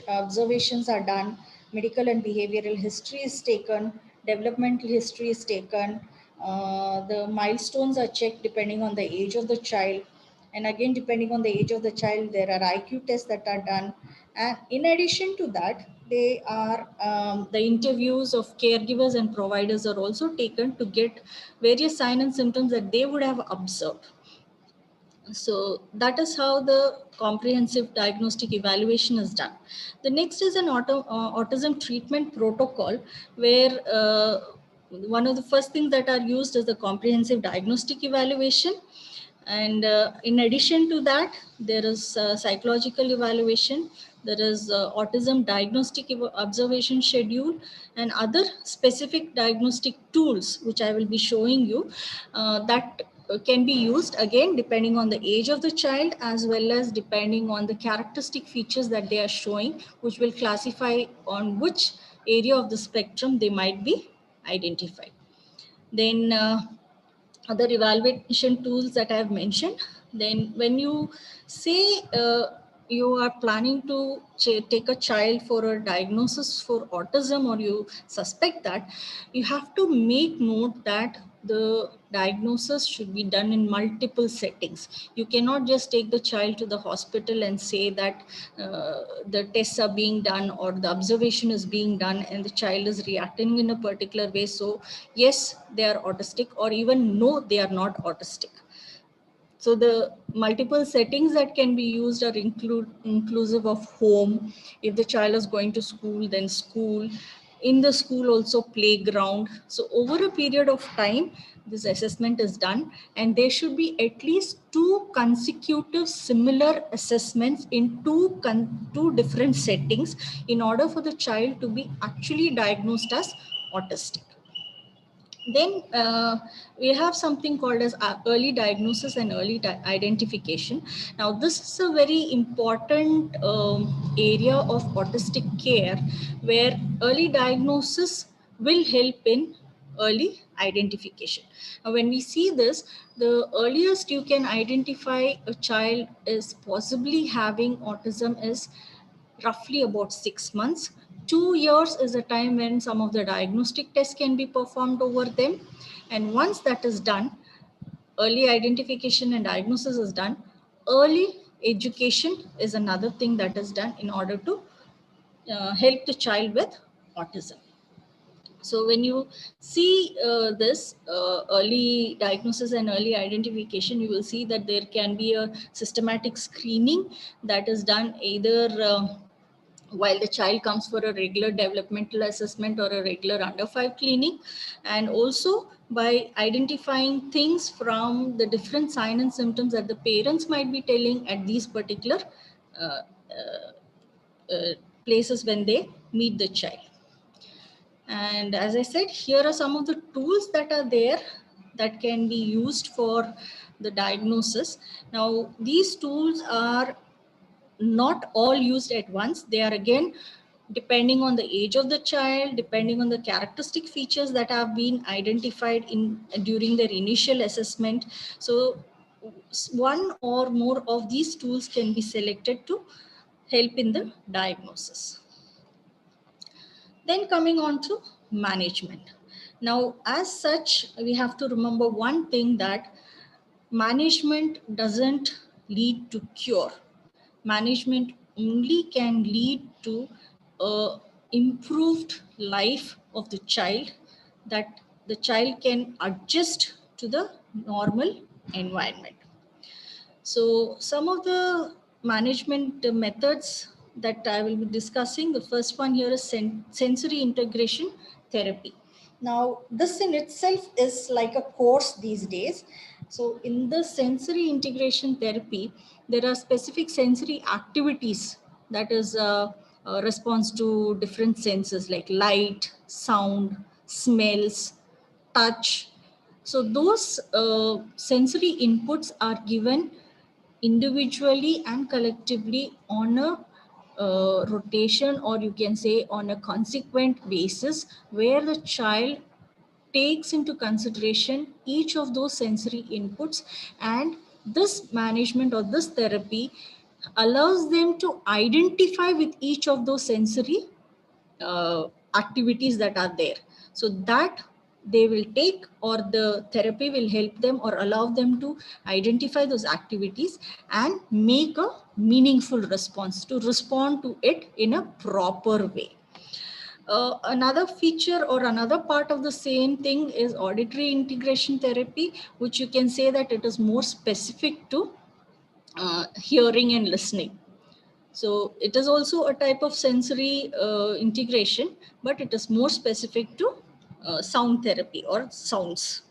observations are done, medical and behavioral history is taken, developmental history is taken, the milestones are checked depending on the age of the child. And again, depending on the age of the child, there are IQ tests that are done. And in addition to that, they are the interviews of caregivers and providers are also taken to get various signs and symptoms that they would have observed. So that is how the comprehensive diagnostic evaluation is done. The next is an autism treatment protocol, where one of the first things that are used is the comprehensive diagnostic evaluation. And in addition to that, there is psychological evaluation, there is autism diagnostic observation schedule, and other specific diagnostic tools, which I will be showing you, that can be used again depending on the age of the child, as well as depending on the characteristic features that they are showing, which will classify on which area of the spectrum they might be identified. Then other evaluation tools that I have mentioned. Then when you say you are planning to take a child for a diagnosis for autism, or you suspect that, you have to make note that the diagnosis should be done in multiple settings. You cannot just take the child to the hospital and say that the tests are being done or the observation is being done and the child is reacting in a particular way. So yes, they are autistic, or even no, they are not autistic. So the multiple settings that can be used are inclusive of home. If the child is going to school, then school. In the school also playground. So over a period of time, this assessment is done, and there should be at least 2 consecutive similar assessments in two different settings in order for the child to be actually diagnosed as autistic. Then we have something called as early diagnosis and early identification. Now, this is a very important area of autistic care, where early diagnosis will help in early identification. Now, when we see this, the earliest you can identify a child is possibly having autism is roughly about 6 months. 2 years is a time when some of the diagnostic tests can be performed over them. And once that is done, early identification and diagnosis is done, early education is another thing that is done in order to help the child with autism. So when you see this early diagnosis and early identification, you will see that there can be a systematic screening that is done either while the child comes for a regular developmental assessment or a regular under 5 cleaning, and also by identifying things from the different signs and symptoms that the parents might be telling at these particular uh, places when they meet the child. And as I said, here are some of the tools that are there that can be used for the diagnosis. Now, these tools are not all used at once. They are again depending on the age of the child, depending on the characteristic features that have been identified in during their initial assessment. So one or more of these tools can be selected to help in the diagnosis. Then coming on to management. Now, as such, we have to remember one thing, that management doesn't lead to cure. Management only can lead to a improved life of the child, that the child can adjust to the normal environment. So some of the management methods that I will be discussing, the first one here is sensory integration therapy. Now, this in itself is like a course these days. So in the sensory integration therapy, there are specific sensory activities that is a response to different senses like light, sound, smells, touch. So those sensory inputs are given individually and collectively on a rotation, or you can say on a consequent basis, where the child takes into consideration each of those sensory inputs, and this management or this therapy allows them to identify with each of those sensory activities that are there, so that they will take, or the therapy will help them or allow them to identify those activities and make a meaningful response, to respond to it in a proper way. Another feature or another part of the same thing is auditory integration therapy, which you can say that it is more specific to hearing and listening. So it is also a type of sensory integration, but it is more specific to sound therapy or sounds.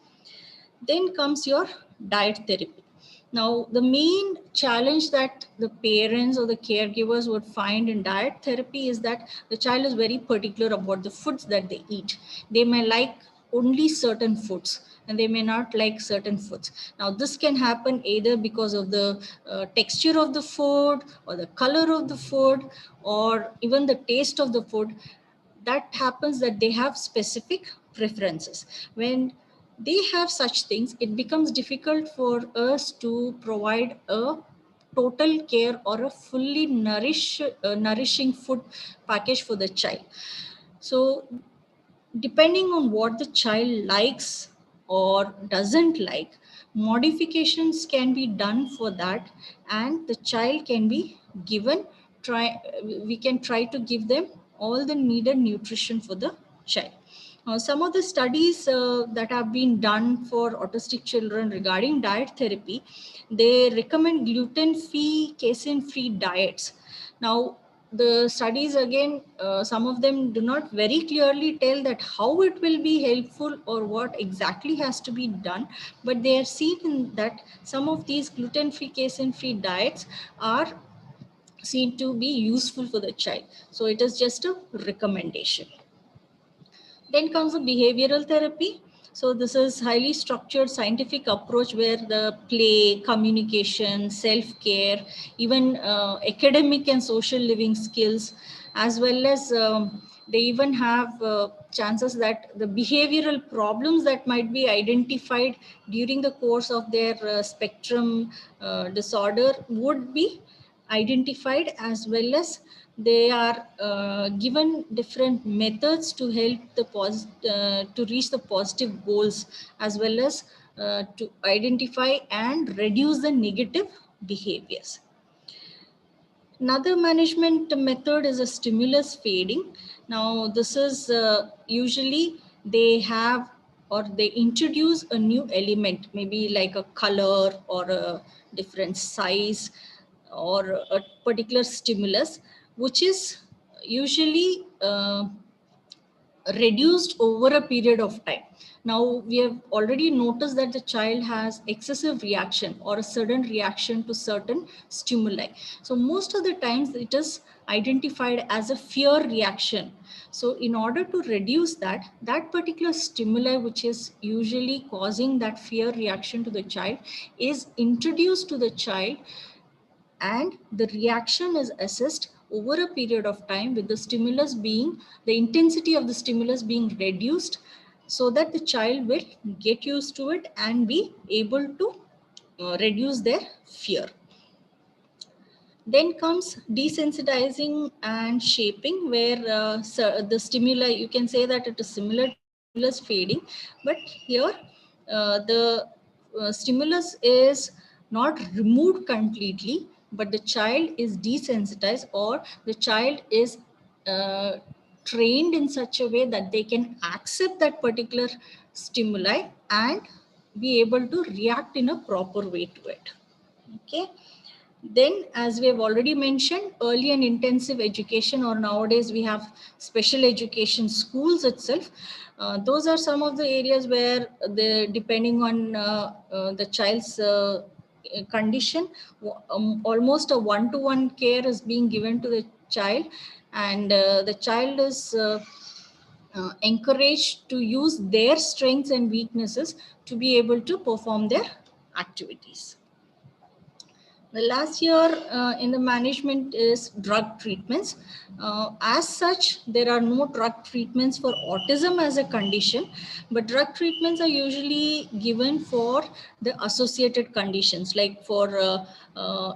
Then comes your diet therapy. Now, the main challenge that the parents or the caregivers would find in diet therapy is that the child is very particular about the foods that they eat. They may like only certain foods and they may not like certain foods. Now, this can happen either because of the texture of the food or the color of the food or even the taste of the food. That happens that they have specific preferences. When they have such things, it becomes difficult for us to provide a total care or a fully nourishing food package for the child. So depending on what the child likes or doesn't like, modifications can be done for that, and the child can be given, we can try to give them all the needed nutrition for the child. Some of the studies that have been done for autistic children regarding diet therapy, they recommend gluten-free, casein-free diets. Now, the studies again, some of them do not very clearly tell that how it will be helpful or what exactly has to be done, but they are seen that some of these gluten-free, casein-free diets are seen to be useful for the child. So it is just a recommendation. Then comes the behavioral therapy. So this is highly structured scientific approach where the play, communication, self-care, even academic and social living skills, as well as they even have chances that the behavioral problems that might be identified during the course of their spectrum disorder would be identified, as well as they are given different methods to help the to reach the positive goals, as well as to identify and reduce the negative behaviors. Another management method is a stimulus fading. Now, this is usually they have or they introduce a new element, maybe like a color or a different size or a particular stimulus, which is usually reduced over a period of time. Now, we have already noticed that the child has excessive reaction or a sudden reaction to certain stimuli. So most of the times it is identified as a fear reaction. So in order to reduce that particular stimuli, which is usually causing that fear reaction to the child, is introduced to the child, and the reaction is assessed over a period of time, with the stimulus being, the intensity of the stimulus being reduced, so that the child will get used to it and be able to reduce their fear. Then comes desensitizing and shaping, where the stimuli, you can say that it is similar to stimulus fading, but here the stimulus is not removed completely, but the child is desensitized, or the child is trained in such a way that they can accept that particular stimuli and be able to react in a proper way to it. Okay. Then, as we have already mentioned, early and intensive education, or nowadays we have special education schools itself. Those are some of the areas where depending on the child's condition, almost a one-to-one care is being given to the child, and the child is encouraged to use their strengths and weaknesses to be able to perform their activities. The last year in the management is drug treatments. As such, there are no drug treatments for autism as a condition, but drug treatments are usually given for the associated conditions, like for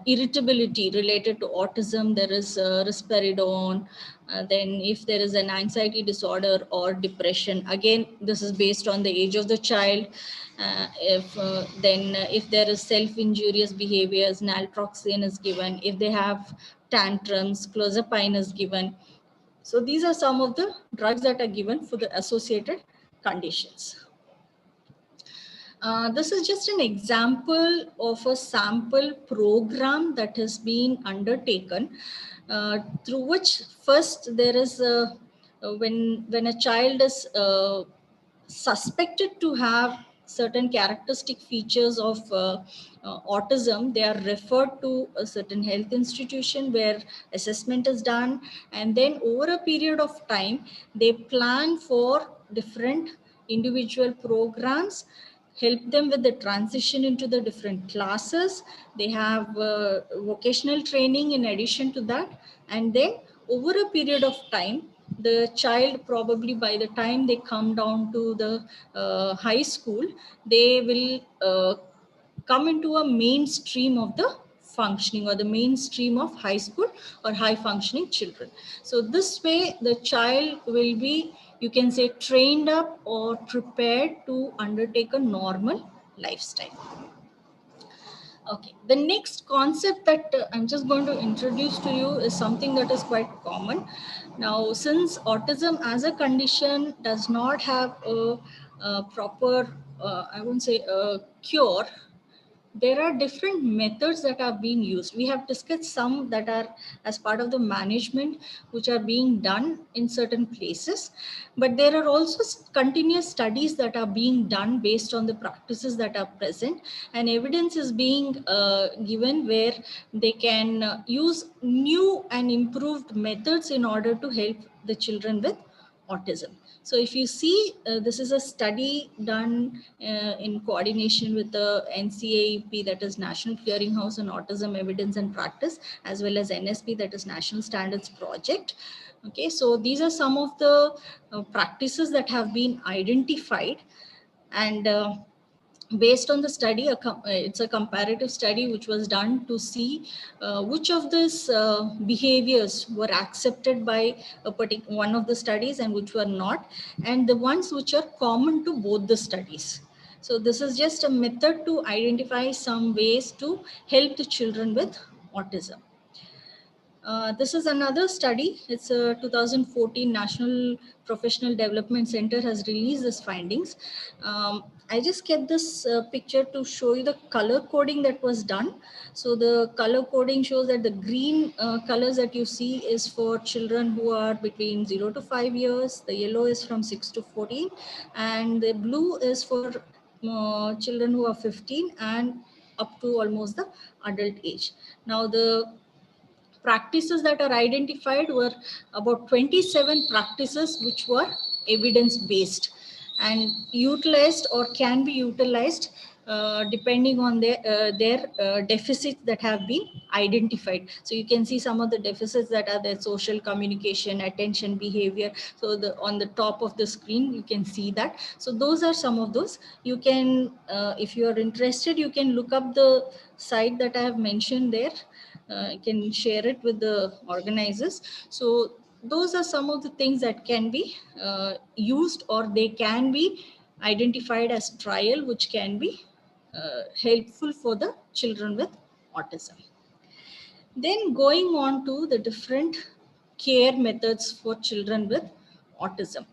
irritability related to autism, there is risperidone. Then if there is an anxiety disorder or depression, again, this is based on the age of the child. If there is self-injurious behaviors, naltrexone is given. If they have tantrums, clozapine is given. So these are some of the drugs that are given for the associated conditions. This is just an example of a sample program that has been undertaken, through which first there is when a child is suspected to have certain characteristic features of autism, they are referred to a certain health institution where assessment is done, and then over a period of time they plan for different individual programs, help them with the transition into the different classes. They have vocational training in addition to that, and then over a period of time, the child, probably by the time they come down to the high school, they will come into a mainstream of the functioning, or the mainstream of high school or high functioning children. So this way the child will be, you can say, trained up or prepared to undertake a normal lifestyle. Okay, the next concept that I'm just going to introduce to you is something that is quite common. Now, since autism as a condition does not have a proper, I won't say a cure, there are different methods that are being used. We have discussed some that are as part of the management, which are being done in certain places, but there are also continuous studies that are being done based on the practices that are present, and evidence is being given where they can use new and improved methods in order to help the children with autism. So if you see, this is a study done in coordination with the NCAEP, that is National Clearinghouse on Autism Evidence and Practice, as well as NSP, that is National Standards Project. Okay, so these are some of the practices that have been identified, and based on the study, it's a comparative study which was done to see which of these behaviors were accepted by one of the studies and which were not, and the ones which are common to both the studies. So this is just a method to identify some ways to help the children with autism. This is another study. It's a 2014 National Professional Development Center has released this findings. I just kept this picture to show you the color coding that was done. So the color coding shows that the green colors that you see is for children who are between 0 to 5 years. The yellow is from 6 to 14. And the blue is for children who are 15 and up to almost the adult age. Now the practices that are identified were about 27 practices which were evidence based and utilized or can be utilized depending on their deficits that have been identified. So you can see some of the deficits that are there: social communication, attention, behavior. So on the top of the screen you can see that. So those are some of those. You can if you are interested, you can look up the site that I have mentioned there. I can share it with the organizers. So those are some of the things that can be used, or they can be identified as trial, which can be helpful for the children with autism. Then going on to the different care methods for children with autism.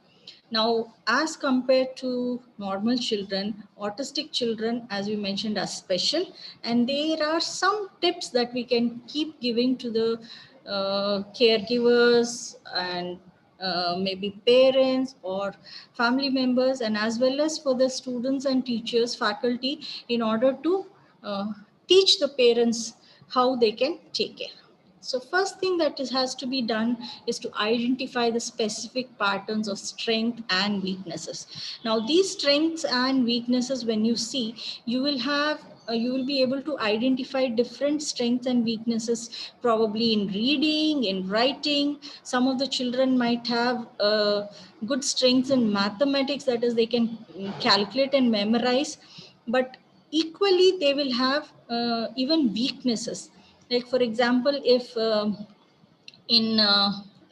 Now, as compared to normal children, autistic children, as we mentioned, are special. And there are some tips that we can keep giving to the caregivers and maybe parents or family members, and as well as for the students and teachers, faculty, in order to teach the parents how they can take care. So first thing that has to be done is to identify the specific patterns of strength and weaknesses. Now these strengths and weaknesses, when you see, you will have you will be able to identify different strengths and weaknesses, probably in reading, in writing. Some of the children might have good strengths in mathematics, that is, they can calculate and memorize, but equally they will have even weaknesses. Like for example, if in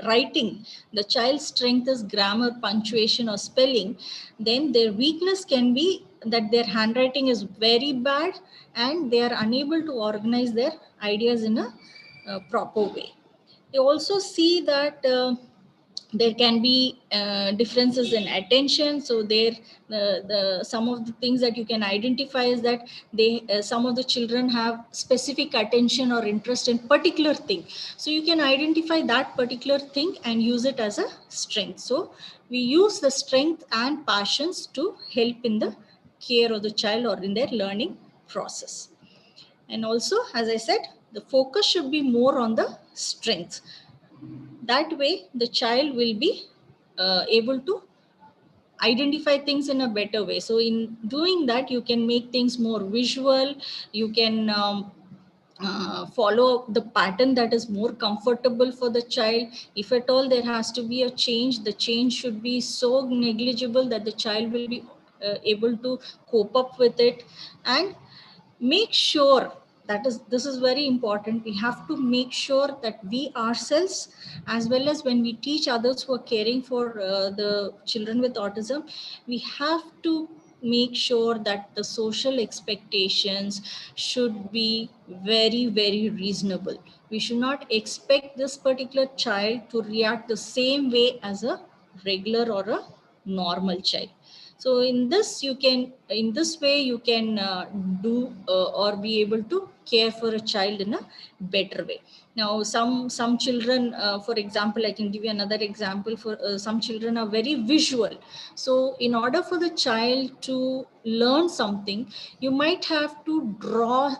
writing the child's strength is grammar, punctuation, or spelling, then their weakness can be that their handwriting is very bad and they are unable to organize their ideas in a proper way. They also see that there can be differences in attention. So there some of the things that you can identify is that they some of the children have specific attention or interest in particular thing. So you can identify that particular thing and use it as a strength. So we use the strength and passions to help in the care of the child or in their learning process. And also, as I said, the focus should be more on the strengths. That way the child will be able to identify things in a better way. So in doing that, you can make things more visual. You can follow the pattern that is more comfortable for the child. If at all there has to be a change, the change should be so negligible that the child will be able to cope up with it. And make sure that this is very important. We have to make sure that we ourselves, as well as when we teach others who are caring for the children with autism, we have to make sure that the social expectations should be very, very reasonable. We should not expect this particular child to react the same way as a regular or a normal child. So in this way you can do or be able to care for a child in a better way. Now some children, for example, I can give you another example. For some children are very visual. So in order for the child to learn something, you might have to draw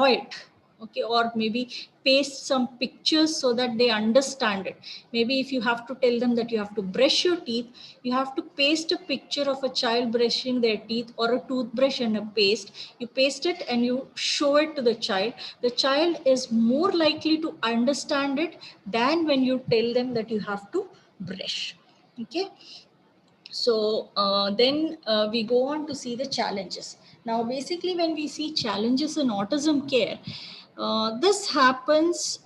it, okay, or maybe paste some pictures so that they understand it. Maybe if you have to tell them that you have to brush your teeth, you have to paste a picture of a child brushing their teeth, or a toothbrush and a paste. You paste it and you show it to the child. The child is more likely to understand it than when you tell them that you have to brush. Okay. So then we go on to see the challenges. Now, basically, when we see challenges in autism care, this happens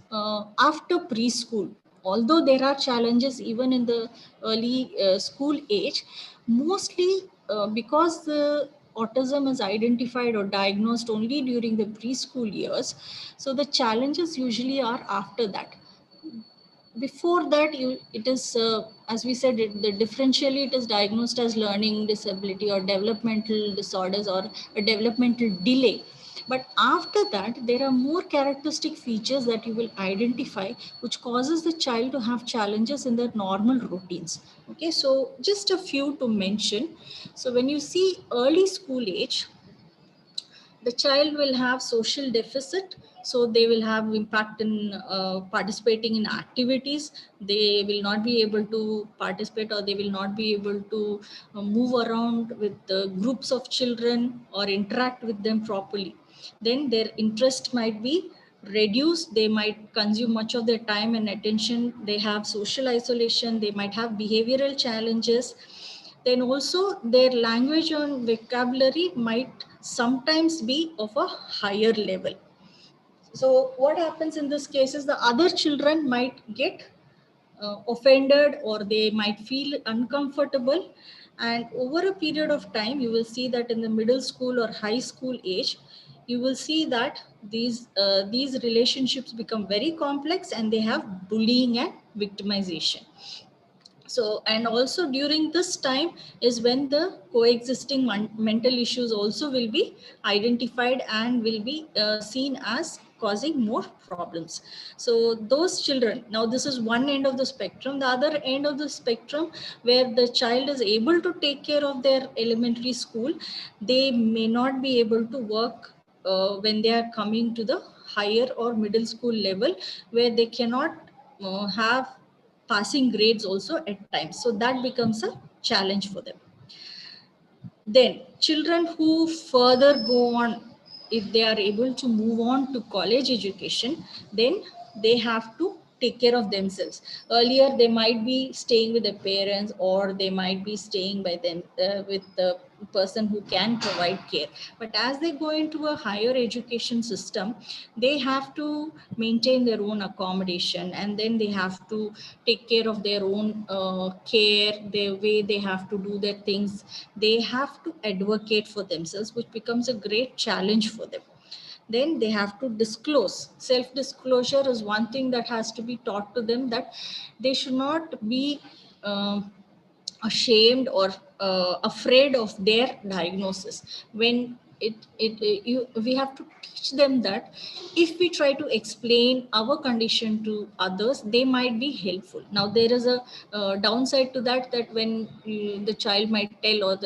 after preschool. Although there are challenges even in the early school age, mostly because the autism is identified or diagnosed only during the preschool years. So the challenges usually are after that. Before that, it is as we said, the differentially it is diagnosed as learning disability or developmental disorders or a developmental delay. But after that, there are more characteristic features that you will identify which causes the child to have challenges in their normal routines. Okay, so just a few to mention. So when you see early school age, the child will have social deficit, so they will have impact in participating in activities. They will not be able to participate, or they will not be able to move around with groups of children or interact with them properly. Then their interest might be reduced. They might consume much of their time and attention. They have social isolation. They might have behavioral challenges. Then also their language and vocabulary might sometimes be of a higher level. So what happens in this case is the other children might get offended, or they might feel uncomfortable. And over a period of time, you will see that in the middle school or high school age, you will see that these relationships become very complex, and they have bullying and victimization. So, and also during this time is when the coexisting mental issues also will be identified and will be seen as causing more problems. So those children, now this is one end of the spectrum. The other end of the spectrum, where the child is able to take care of their elementary school, they may not be able to work when they are coming to the higher or middle school level, where they cannot have passing grades also at times. So that becomes a challenge for them. Then children who further go on, if they are able to move on to college education, then they have to take care of themselves. Earlier, they might be staying with their parents, or they might be staying by them with the person who can provide care. But as they go into a higher education system, they have to maintain their own accommodation, and then they have to take care of their own care, the way they have to do their things. They have to advocate for themselves, which becomes a great challenge for them. Then they have to disclose. Self disclosure is one thing that has to be taught to them, that they should not be ashamed or afraid of their diagnosis. When we have to teach them that if we try to explain our condition to others, they might be helpful. Now there is a downside to that, that when the child might tell, or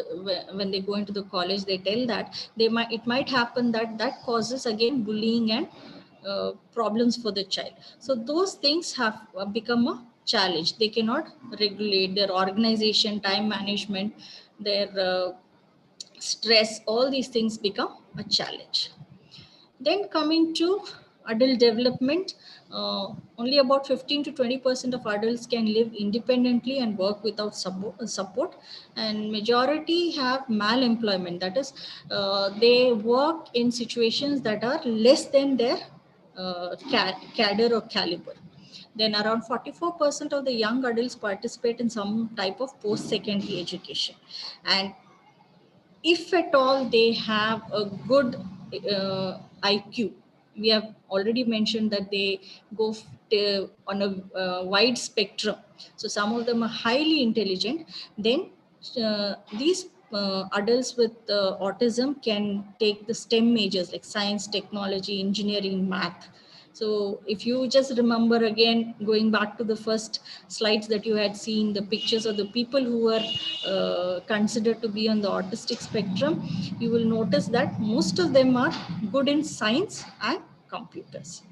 when they go into the college, they tell that it might happen that that causes again bullying and problems for the child. So those things have become a challenge. They cannot regulate their organization, time management, their stress. All these things become a challenge. Then coming to adult development, only about 15 to 20% of adults can live independently and work without support, and majority have malemployment. That is, they work in situations that are less than their cadre or caliber. Then around 44% of the young adults participate in some type of post-secondary education. And if at all they have a good IQ, we have already mentioned that they go on a wide spectrum. So some of them are highly intelligent. Then these adults with autism can take the STEM majors like science, technology, engineering, math. So if you just remember again, going back to the first slides that you had seen, the pictures of the people who were considered to be on the autistic spectrum, you will notice that most of them are good in science and computers.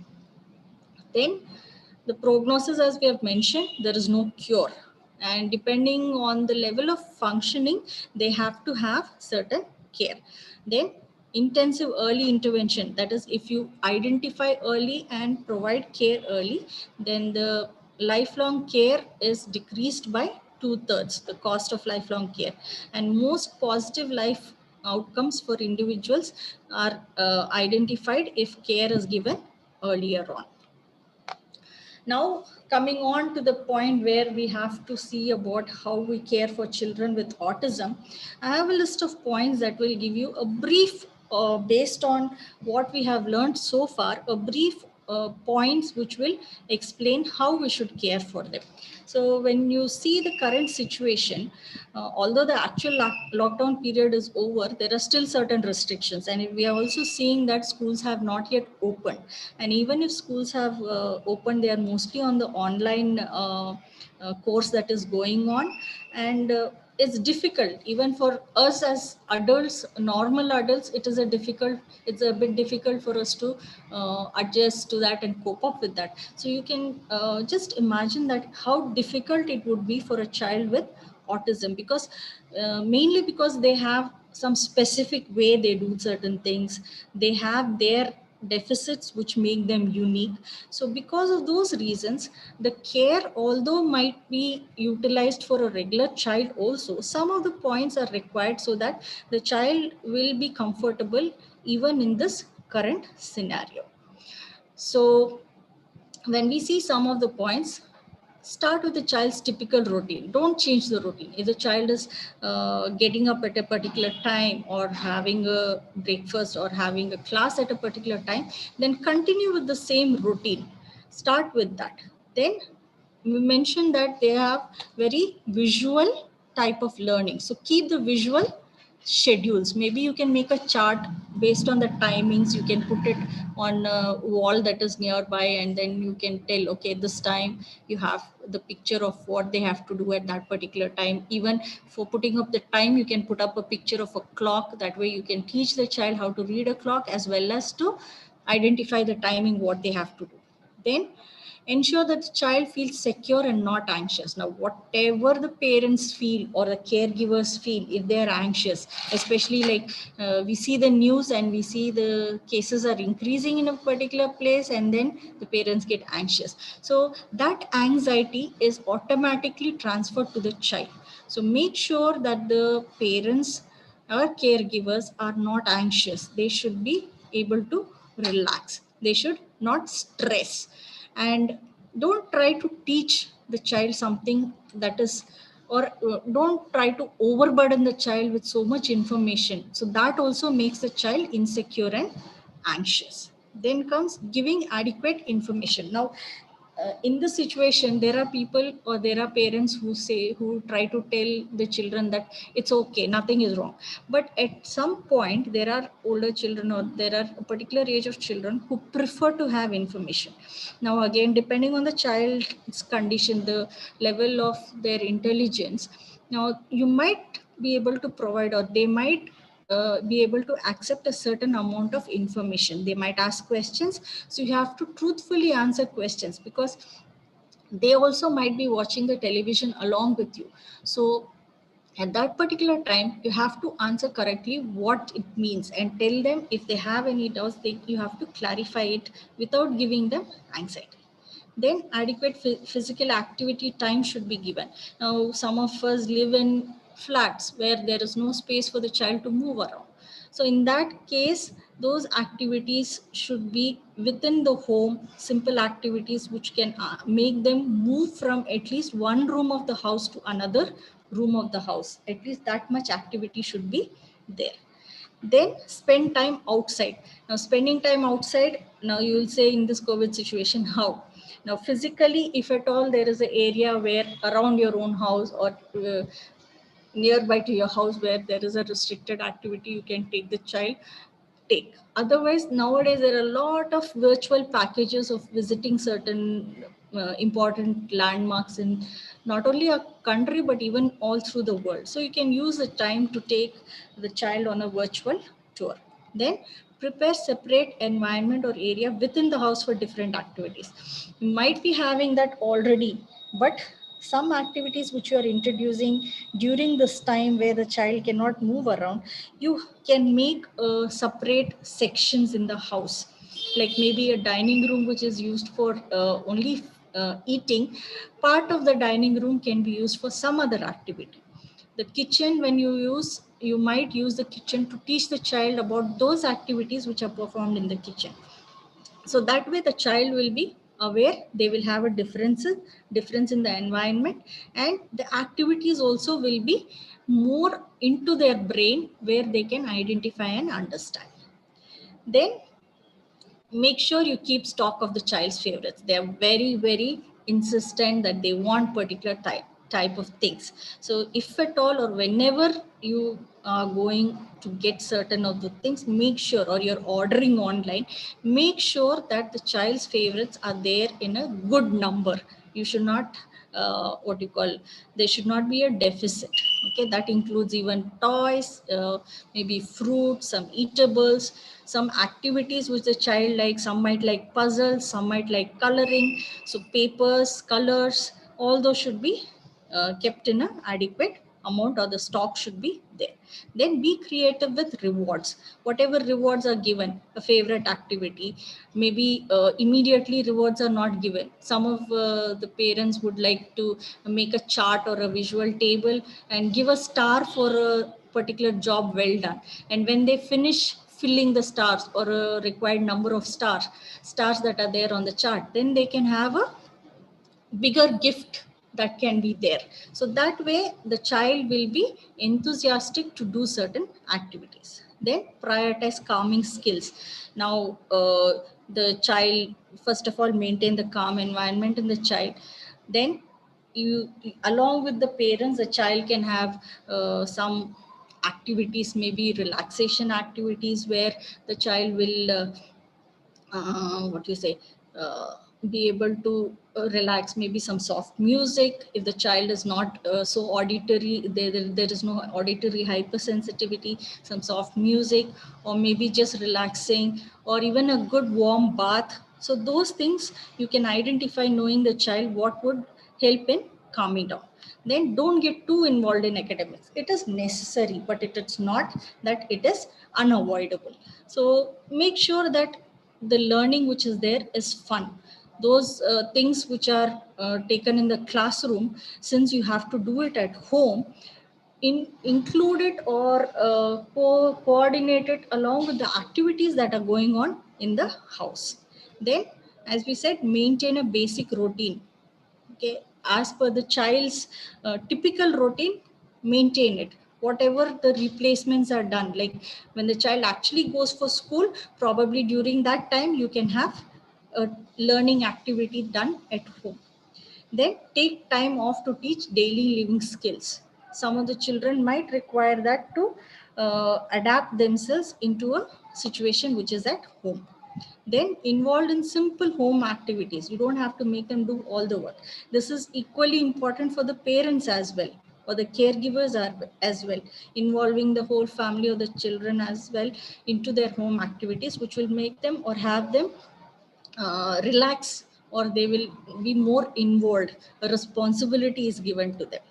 Then the prognosis, as we have mentioned, there is no cure. And depending on the level of functioning, they have to have certain care. Then intensive early intervention, that is, if you identify early and provide care early, then the lifelong care is decreased by 2/3, the cost of lifelong care. And most positive life outcomes for individuals are identified if care is given earlier on. Now, coming on to the point where we have to see about how we care for children with autism, I have a list of points that will give you a brief, based on what we have learned so far, a brief points which will explain how we should care for them. So when you see the current situation, although the actual lockdown period is over, there are still certain restrictions. And we are also seeing that schools have not yet opened. And even if schools have opened, they are mostly on the online course that is going on. And it's difficult even for us as adults, normal adults. It's a bit difficult for us to adjust to that and cope up with that. So you can just imagine that how difficult it would be for a child with autism, because mainly because they have some specific way they do certain things. They have their deficits which make them unique. So because of those reasons, the care, although might be utilized for a regular child also, some of the points are required so that the child will be comfortable even in this current scenario. So when we see some of the points, start with the child's typical routine. Don't change the routine. If the child is getting up at a particular time, or having a breakfast, or having a class at a particular time, then continue with the same routine. Start with that. Then we mentioned that they have very visual type of learning. So keep the visual schedules. Maybe you can make a chart based on the timings. You can put it on a wall that is nearby, and then you can tell, okay, this time you have the picture of what they have to do at that particular time. Even for putting up the time, you can put up a picture of a clock. That way you can teach the child how to read a clock as well as to identify the timing, what they have to do. Then ensure that the child feels secure and not anxious. Now, whatever the parents feel or the caregivers feel, if they're anxious, especially like we see the news and we see the cases are increasing in a particular place, and then the parents get anxious. So that anxiety is automatically transferred to the child. So make sure that the parents or caregivers are not anxious. They should be able to relax. They should not stress. And don't try to teach the child something that is, or don't try to overburden the child with so much information. So that also makes the child insecure and anxious. Then comes giving adequate information. Now, in this situation, there are people or there are parents who try to tell the children that it's okay, nothing is wrong. But at some point, there are older children, or there are a particular age of children who prefer to have information. Now, again, depending on the child's condition, the level of their intelligence, now you might be able to provide, or they might be able to accept a certain amount of information. They might ask questions. So you have to truthfully answer questions, because they also might be watching the television along with you. So at that particular time, you have to answer correctly what it means, and tell them if they have any doubts, you have to clarify it without giving them anxiety. Then adequate physical activity time should be given. Now, some of us live in flats where there is no space for the child to move around. So in that case, those activities should be within the home, simple activities which can make them move from at least one room of the house to another room of the house. At least that much activity should be there. Then spend time outside. Now, spending time outside, now you will say, in this COVID situation, how? Now, physically, if at all there is an area where around your own house, or nearby to your house, where there is a restricted activity, you can take the child, take. Otherwise, nowadays there are a lot of virtual packages of visiting certain important landmarks in not only a country but even all through the world. So you can use the time to take the child on a virtual tour. Then prepare separate environment or area within the house for different activities. You might be having that already, but some activities which you are introducing during this time where the child cannot move around, you can make separate sections in the house, like maybe a dining room which is used for only eating. Part of the dining room can be used for some other activity. The kitchen, when you might use the kitchen to teach the child about those activities which are performed in the kitchen. So that way the child will be aware, they will have a difference in the environment, and the activities also will be more into their brain where they can identify and understand. Then make sure you keep stock of the child's favorites. They are very, very insistent that they want particular type of things. So if at all or whenever you are going to get certain of the things, make sure, or you're ordering online, make sure that the child's favorites are there in a good number. You should not there should not be a deficit. Okay, that includes even toys, maybe fruits, some eatables, some activities which the child likes. Some might like puzzles, some might like coloring. So papers, colors, all those should be kept in an adequate amount, or the stock should be there. Then be creative with rewards. Whatever rewards are given, a favorite activity, maybe immediately rewards are not given. Some of the parents would like to make a chart or a visual table and give a star for a particular job well done. And when they finish filling the stars, or a required number of stars that are there on the chart, then they can have a bigger gift that can be there. So that way the child will be enthusiastic to do certain activities. Then prioritize calming skills. Now the child, first of all, maintain the calm environment in the child. Then you, along with the parents, the child can have some activities, maybe relaxation activities, where the child will what you say be able to relax, maybe some soft music. If the child is not so auditory, there is no auditory hypersensitivity, some soft music, or maybe just relaxing, or even a good warm bath. So those things you can identify, knowing the child, what would help in calming down. Then don't get too involved in academics. It is necessary, but it is not that it is unavoidable. So make sure that the learning which is there is fun. Those things which are taken in the classroom, since you have to do it at home, include it, or coordinate it along with the activities that are going on in the house. Then, as we said, maintain a basic routine. Okay, as per the child's typical routine, maintain it. Whatever the replacements are done, like when the child actually goes for school, probably during that time you can have a learning activity done at home. Then take time off to teach daily living skills. Some of the children might require that to adapt themselves into a situation which is at home. Then involved in simple home activities. You don't have to make them do all the work. This is equally important for the parents as well, or the caregivers are as well, involving the whole family or the children as well into their home activities, which will make them or have them relax, or they will be more involved. A responsibility is given to them.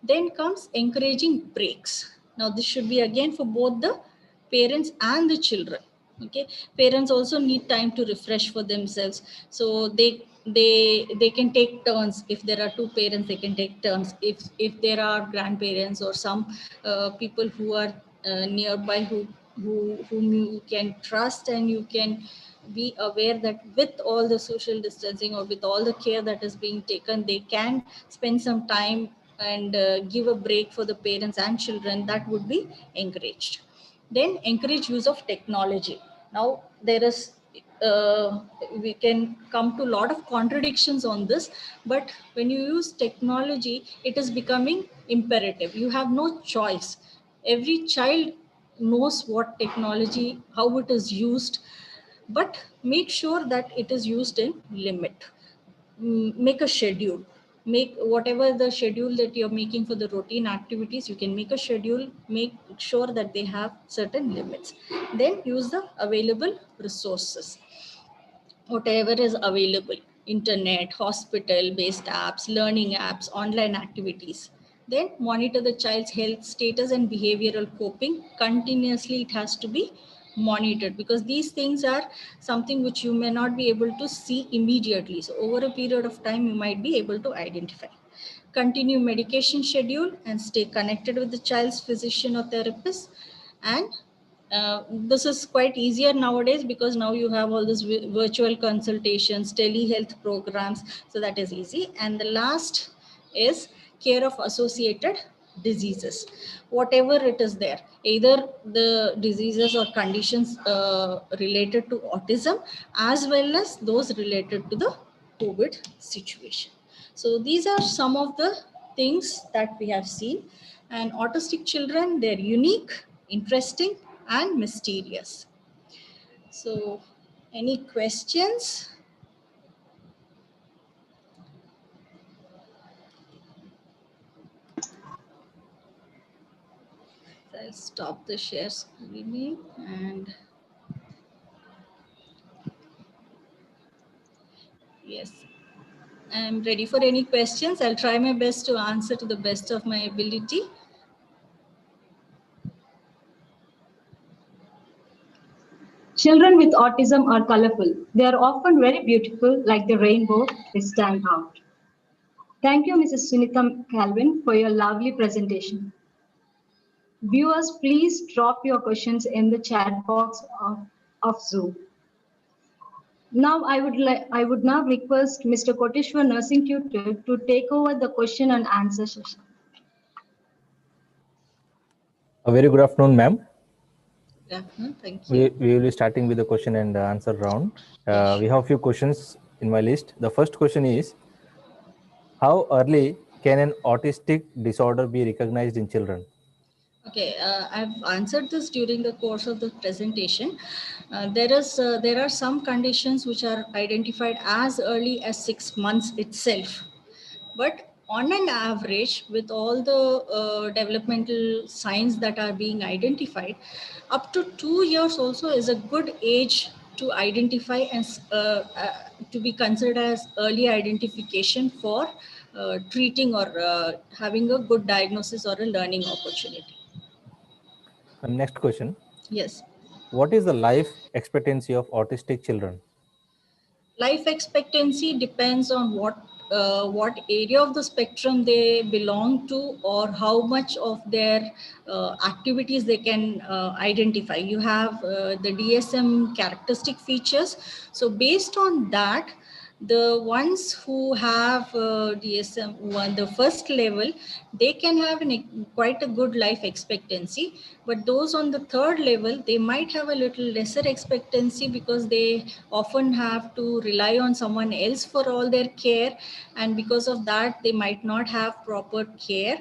Then comes encouraging breaks. Now this should be again for both the parents and the children. Okay, parents also need time to refresh for themselves. So they can take turns. If there are two parents, they can take turns. If there are grandparents or some people who are nearby, whom you can trust, and you can be aware that with all the social distancing or with all the care that is being taken, they can spend some time and give a break for the parents and children, that would be encouraged. Then encourage use of technology. Now there is we can come to a lot of contradictions on this, but when you use technology, it is becoming imperative. You have no choice. Every child knows what technology, how it is used, but make sure that it is used in limit. Make a schedule. make whatever the schedule that you're making for the routine activities, you can make a schedule, make sure that they have certain limits. Then use the available resources, whatever is available, internet, hospital based apps, learning apps, online activities. Then monitor the child's health status and behavioral coping continuously. It has to be monitored because these things are something which you may not be able to see immediately. So over a period of time you might be able to identify. Continue medication schedule and stay connected with the child's physician or therapist. And this is quite easier nowadays because now you have all these virtual consultations, telehealth programs, so that is easy. And the last is care of associated diseases, whatever it is there, either the diseases or conditions related to autism as well as those related to the COVID situation. So these are some of the things that we have seen. And autistic children, they're unique, interesting, and mysterious. So any questions? I'll stop the share screening and yes, I'm ready for any questions. I'll try my best to answer to the best of my ability. Children with autism are colorful. They are often very beautiful, like the rainbow. They stand out. Thank you, Mrs. Sunitha Calvin, for your lovely presentation. Viewers, please drop your questions in the chat box of Zoom. Now, I would now request Mr. Koteshwar, nursing tutor, to take over the question and answer session. A very good afternoon, ma'am. Good afternoon. Thank you. We will be starting with the question and answer round. Yes. We have a few questions in my list. The first question is, how early can an autistic disorder be recognized in children? Okay, I've answered this during the course of the presentation. There are some conditions which are identified as early as 6 months itself. But on an average, with all the developmental signs that are being identified, up to 2 years also is a good age to identify and to be considered as early identification for treating or having a good diagnosis or a learning opportunity. Next question. Yes. What is the life expectancy of autistic children? Life expectancy depends on what area of the spectrum they belong to or how much of their activities they can identify. You have the DSM characteristic features. So based on that, the ones who have DSM 1, the first level, they can have quite a good life expectancy. But those on the third level, they might have a little lesser expectancy because they often have to rely on someone else for all their care. And because of that, they might not have proper care.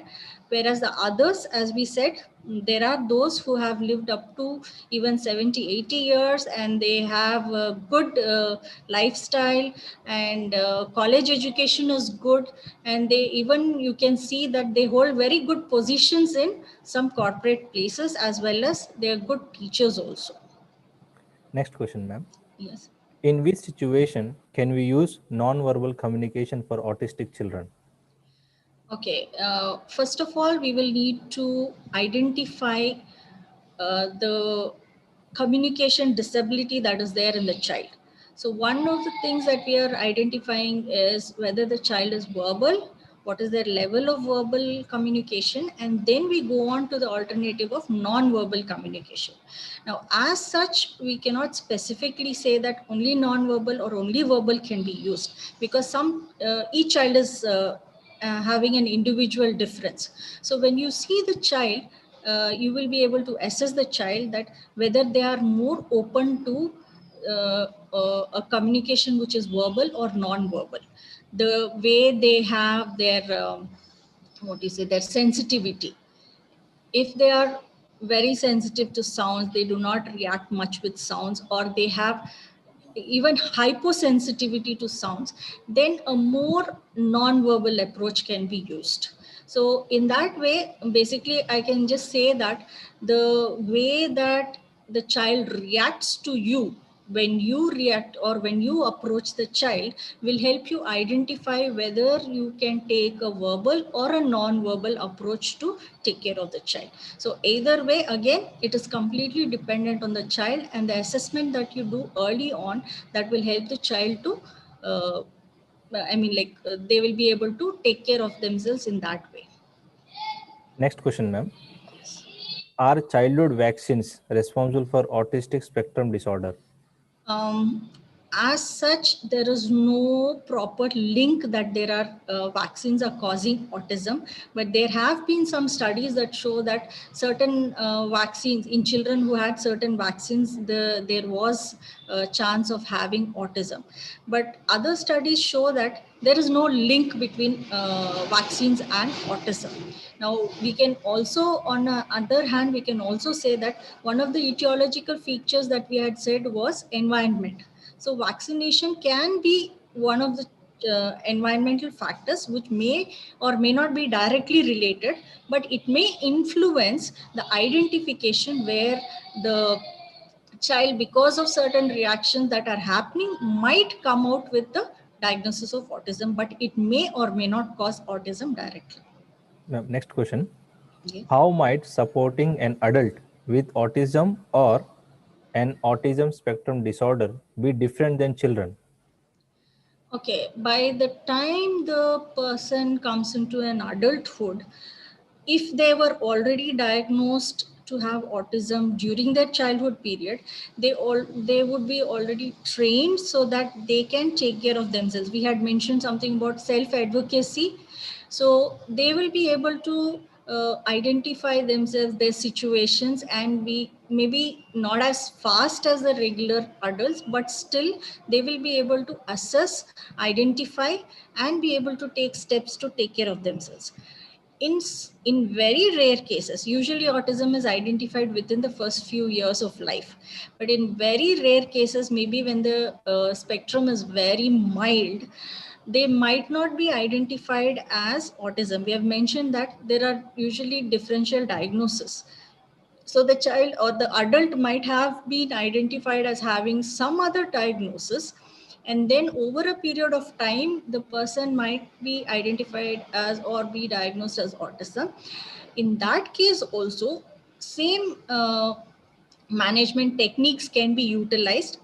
Whereas the others, as we said, there are those who have lived up to even 70, 80 years and they have a good lifestyle and college education is good. And they even, you can see that they hold very good positions in some corporate places as well as they are good teachers also. Next question, ma'am. Yes. In which situation can we use non-verbal communication for autistic children? Okay, first of all, we will need to identify the communication disability that is there in the child. So one of the things that we are identifying is whether the child is verbal, what is their level of verbal communication, and then we go on to the alternative of non-verbal communication. Now, as such, we cannot specifically say that only non-verbal or only verbal can be used because each child is having an individual difference. So when you see the child, you will be able to assess the child that whether they are more open to a communication which is verbal or non-verbal. The way they have their, their sensitivity. If they are very sensitive to sounds, they do not react much with sounds, or they have even hypersensitivity to sounds, then a more non-verbal approach can be used. So in that way, basically, I can just say that the way that the child reacts to you when you react or when you approach the child will help you identify whether you can take a verbal or a non-verbal approach to take care of the child. So either way, again, it is completely dependent on the child and the assessment that you do early on that will help the child to they will be able to take care of themselves in that way. Next question, ma'am. Are childhood vaccines responsible for autistic spectrum disorder? As such, there is no proper link that there are vaccines are causing autism, but there have been some studies that show that certain vaccines in children who had certain vaccines, there was a chance of having autism. But other studies show that there is no link between vaccines and autism. Now, we can also, on the other hand, we can also say that one of the etiological features that we had said was environment. So vaccination can be one of the environmental factors which may or may not be directly related, but it may influence the identification where the child, because of certain reactions that are happening, might come out with the diagnosis of autism, but it may or may not cause autism directly. Ma'am, next question. Okay. How might supporting an adult with autism or an autism spectrum disorder be different than children? Okay, by the time the person comes into an adulthood, if they were already diagnosed to have autism during their childhood period, they would be already trained so that they can take care of themselves. We had mentioned something about self-advocacy. So they will be able to identify themselves, their situations, and be maybe not as fast as the regular adults, but still they will be able to assess, identify, and be able to take steps to take care of themselves. In very rare cases, usually autism is identified within the first few years of life, but in very rare cases, maybe when the spectrum is very mild, they might not be identified as autism. We have mentioned that there are usually differential diagnoses. So the child or the adult might have been identified as having some other diagnosis, and then over a period of time, the person might be identified as or be diagnosed as autism. In that case also, same management techniques can be utilized,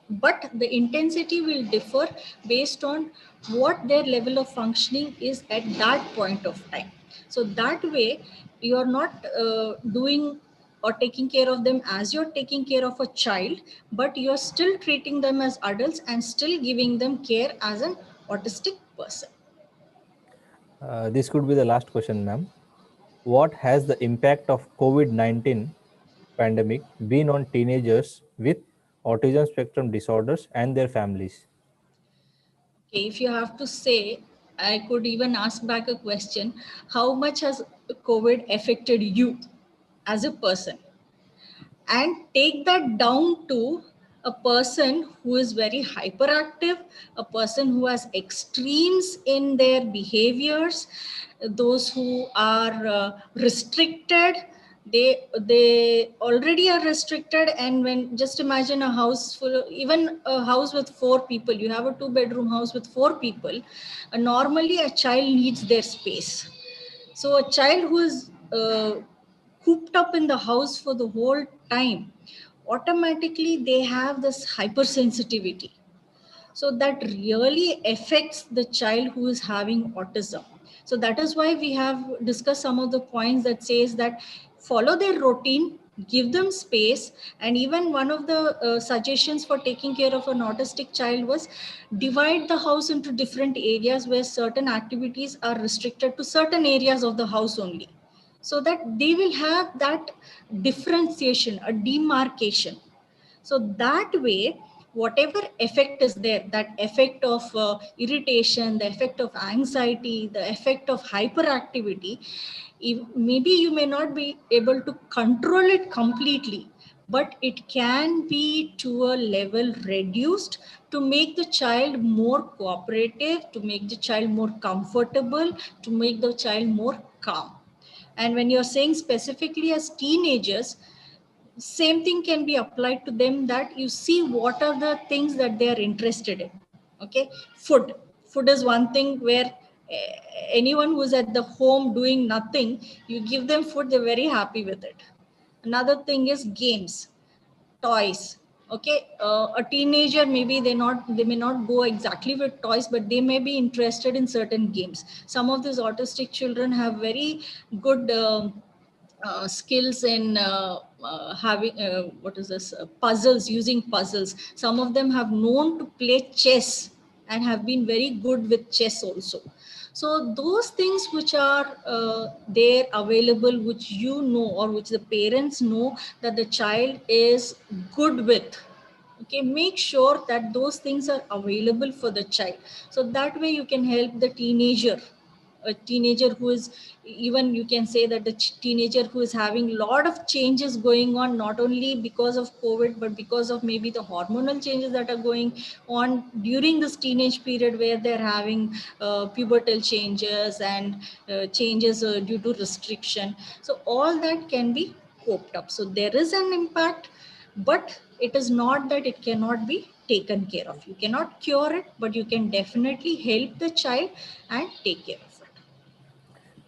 but the intensity will differ based on what their level of functioning is at that point of time. So that way, you're not doing or taking care of them as you're taking care of a child, but you're still treating them as adults and still giving them care as an autistic person. This could be the last question, ma'am. What has the impact of COVID-19 pandemic been on teenagers with autism spectrum disorders and their families? Okay, if you have to say, I could even ask back a question: how much has COVID affected you as a person? And take that down to a person who is very hyperactive, a person who has extremes in their behaviors, those who are restricted. They already are restricted, and when just imagine a house full of, even a house with 4 people, you have a 2-bedroom house with 4 people, normally a child needs their space. So a child who is cooped up in the house for the whole time, automatically they have this hypersensitivity. So that really affects the child who is having autism. So that is why we have discussed some of the points that says that follow their routine, give them space. And even one of the suggestions for taking care of an autistic child was divide the house into different areas where certain activities are restricted to certain areas of the house only, so that they will have that differentiation, a demarcation. So that way, whatever effect is there, that effect of irritation, the effect of anxiety, the effect of hyperactivity, maybe you may not be able to control it completely, but it can be to a level reduced to make the child more cooperative, to make the child more comfortable, to make the child more calm. And when you're saying specifically as teenagers, same thing can be applied to them, that you see what are the things that they are interested in. Okay, food is one thing where anyone who's at the home doing nothing, you give them food, they're very happy with it. Another thing is games, toys. Okay, a teenager, maybe they may not go exactly with toys, but they may be interested in certain games. Some of these autistic children have very good skills in having what is this puzzles, using puzzles. Some of them have known to play chess and have been very good with chess also. So those things which are there available, which you know, or which the parents know that the child is good with, okay, make sure that those things are available for the child. So that way you can help the teenager, a teenager who is, even you can say that the teenager who is having a lot of changes going on, not only because of COVID, but because of maybe the hormonal changes that are going on during this teenage period, where they're having pubertal changes and changes due to restriction. So all that can be coped up. So there is an impact, but it is not that it cannot be taken care of. You cannot cure it, but you can definitely help the child and take care of it.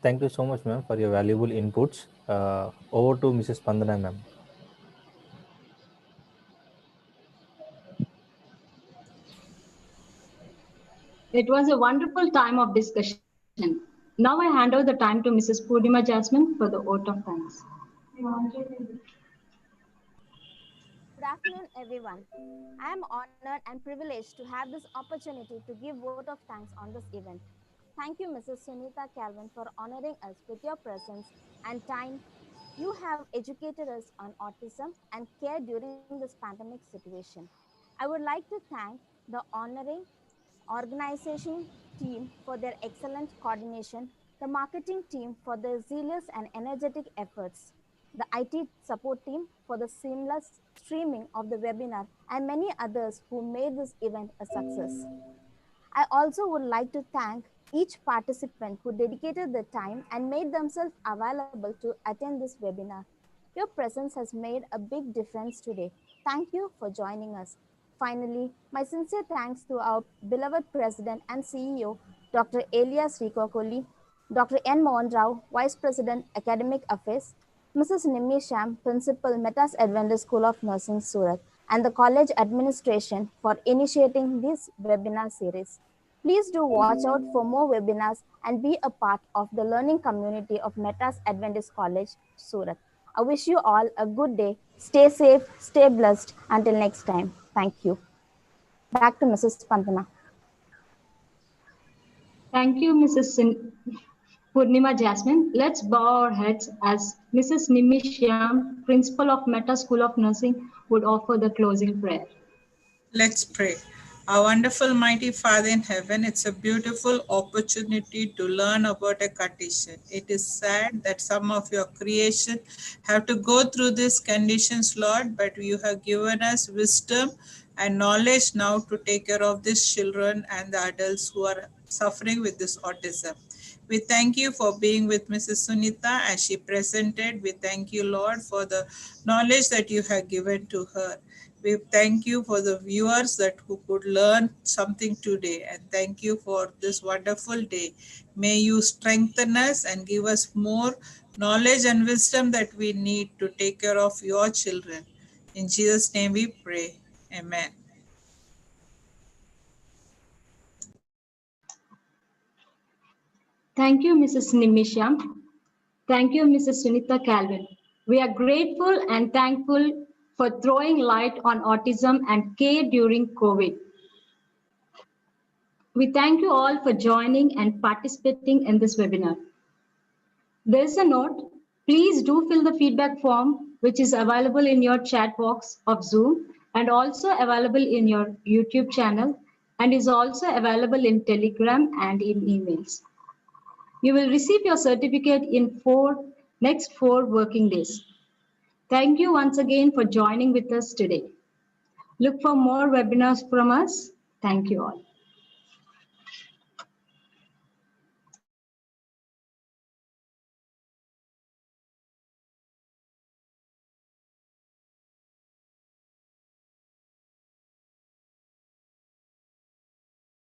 Thank you so much, ma'am, for your valuable inputs. Over to Mrs. Pandana, ma'am. It was a wonderful time of discussion. Now I hand over the time to Mrs. Purnima Jasmine for the vote of thanks. Good afternoon, everyone. I am honored and privileged to have this opportunity to give vote of thanks on this event. Thank you, Mrs. Sunitha Calvin, for honoring us with your presence and time. You have educated us on autism and care during this pandemic situation. I would like to thank the honoring organization team for their excellent coordination, the marketing team for their zealous and energetic efforts, the IT support team for the seamless streaming of the webinar, and many others who made this event a success. I also would like to thank each participant who dedicated their time and made themselves available to attend this webinar. Your presence has made a big difference today. Thank you for joining us. Finally, my sincere thanks to our beloved President and CEO, Dr. Elias Rikokoli, Dr. N. Mohan Rao, Vice President, Academic Affairs, Mrs. Nimmi Sham, Principal, Metas Adventist School of Nursing, Surat, and the college administration for initiating this webinar series. Please do watch out for more webinars and be a part of the learning community of Metas Adventist College, Surat. I wish you all a good day. Stay safe, stay blessed. Until next time. Thank you. Back to Mrs. Pandana. Thank you, Mrs. Purnima Jasmine. Let's bow our heads as Mrs. Nimmi Shyam, Principal of Meta School of Nursing, would offer the closing prayer. Let's pray. Our wonderful, mighty Father in heaven, it's a beautiful opportunity to learn about a condition. It is sad that some of your creation have to go through these conditions, Lord, but you have given us wisdom and knowledge now to take care of these children and the adults who are suffering with this autism. We thank you for being with Mrs. Sunitha as she presented. We thank you, Lord, for the knowledge that you have given to her. We thank you for the viewers that who could learn something today, and thank you for this wonderful day. May you strengthen us and give us more knowledge and wisdom that we need to take care of your children. In Jesus' name we pray. Amen. Thank you, Mrs. Nimmi Shyam. Thank you, Mrs. Sunitha Calvin. We are grateful and thankful for throwing light on autism and care during COVID. We thank you all for joining and participating in this webinar. There is a note. Please do fill the feedback form, which is available in your chat box of Zoom and also available in your YouTube channel and is also available in Telegram and in emails. You will receive your certificate in next 4 working days. Thank you once again for joining with us today. Look for more webinars from us. Thank you all.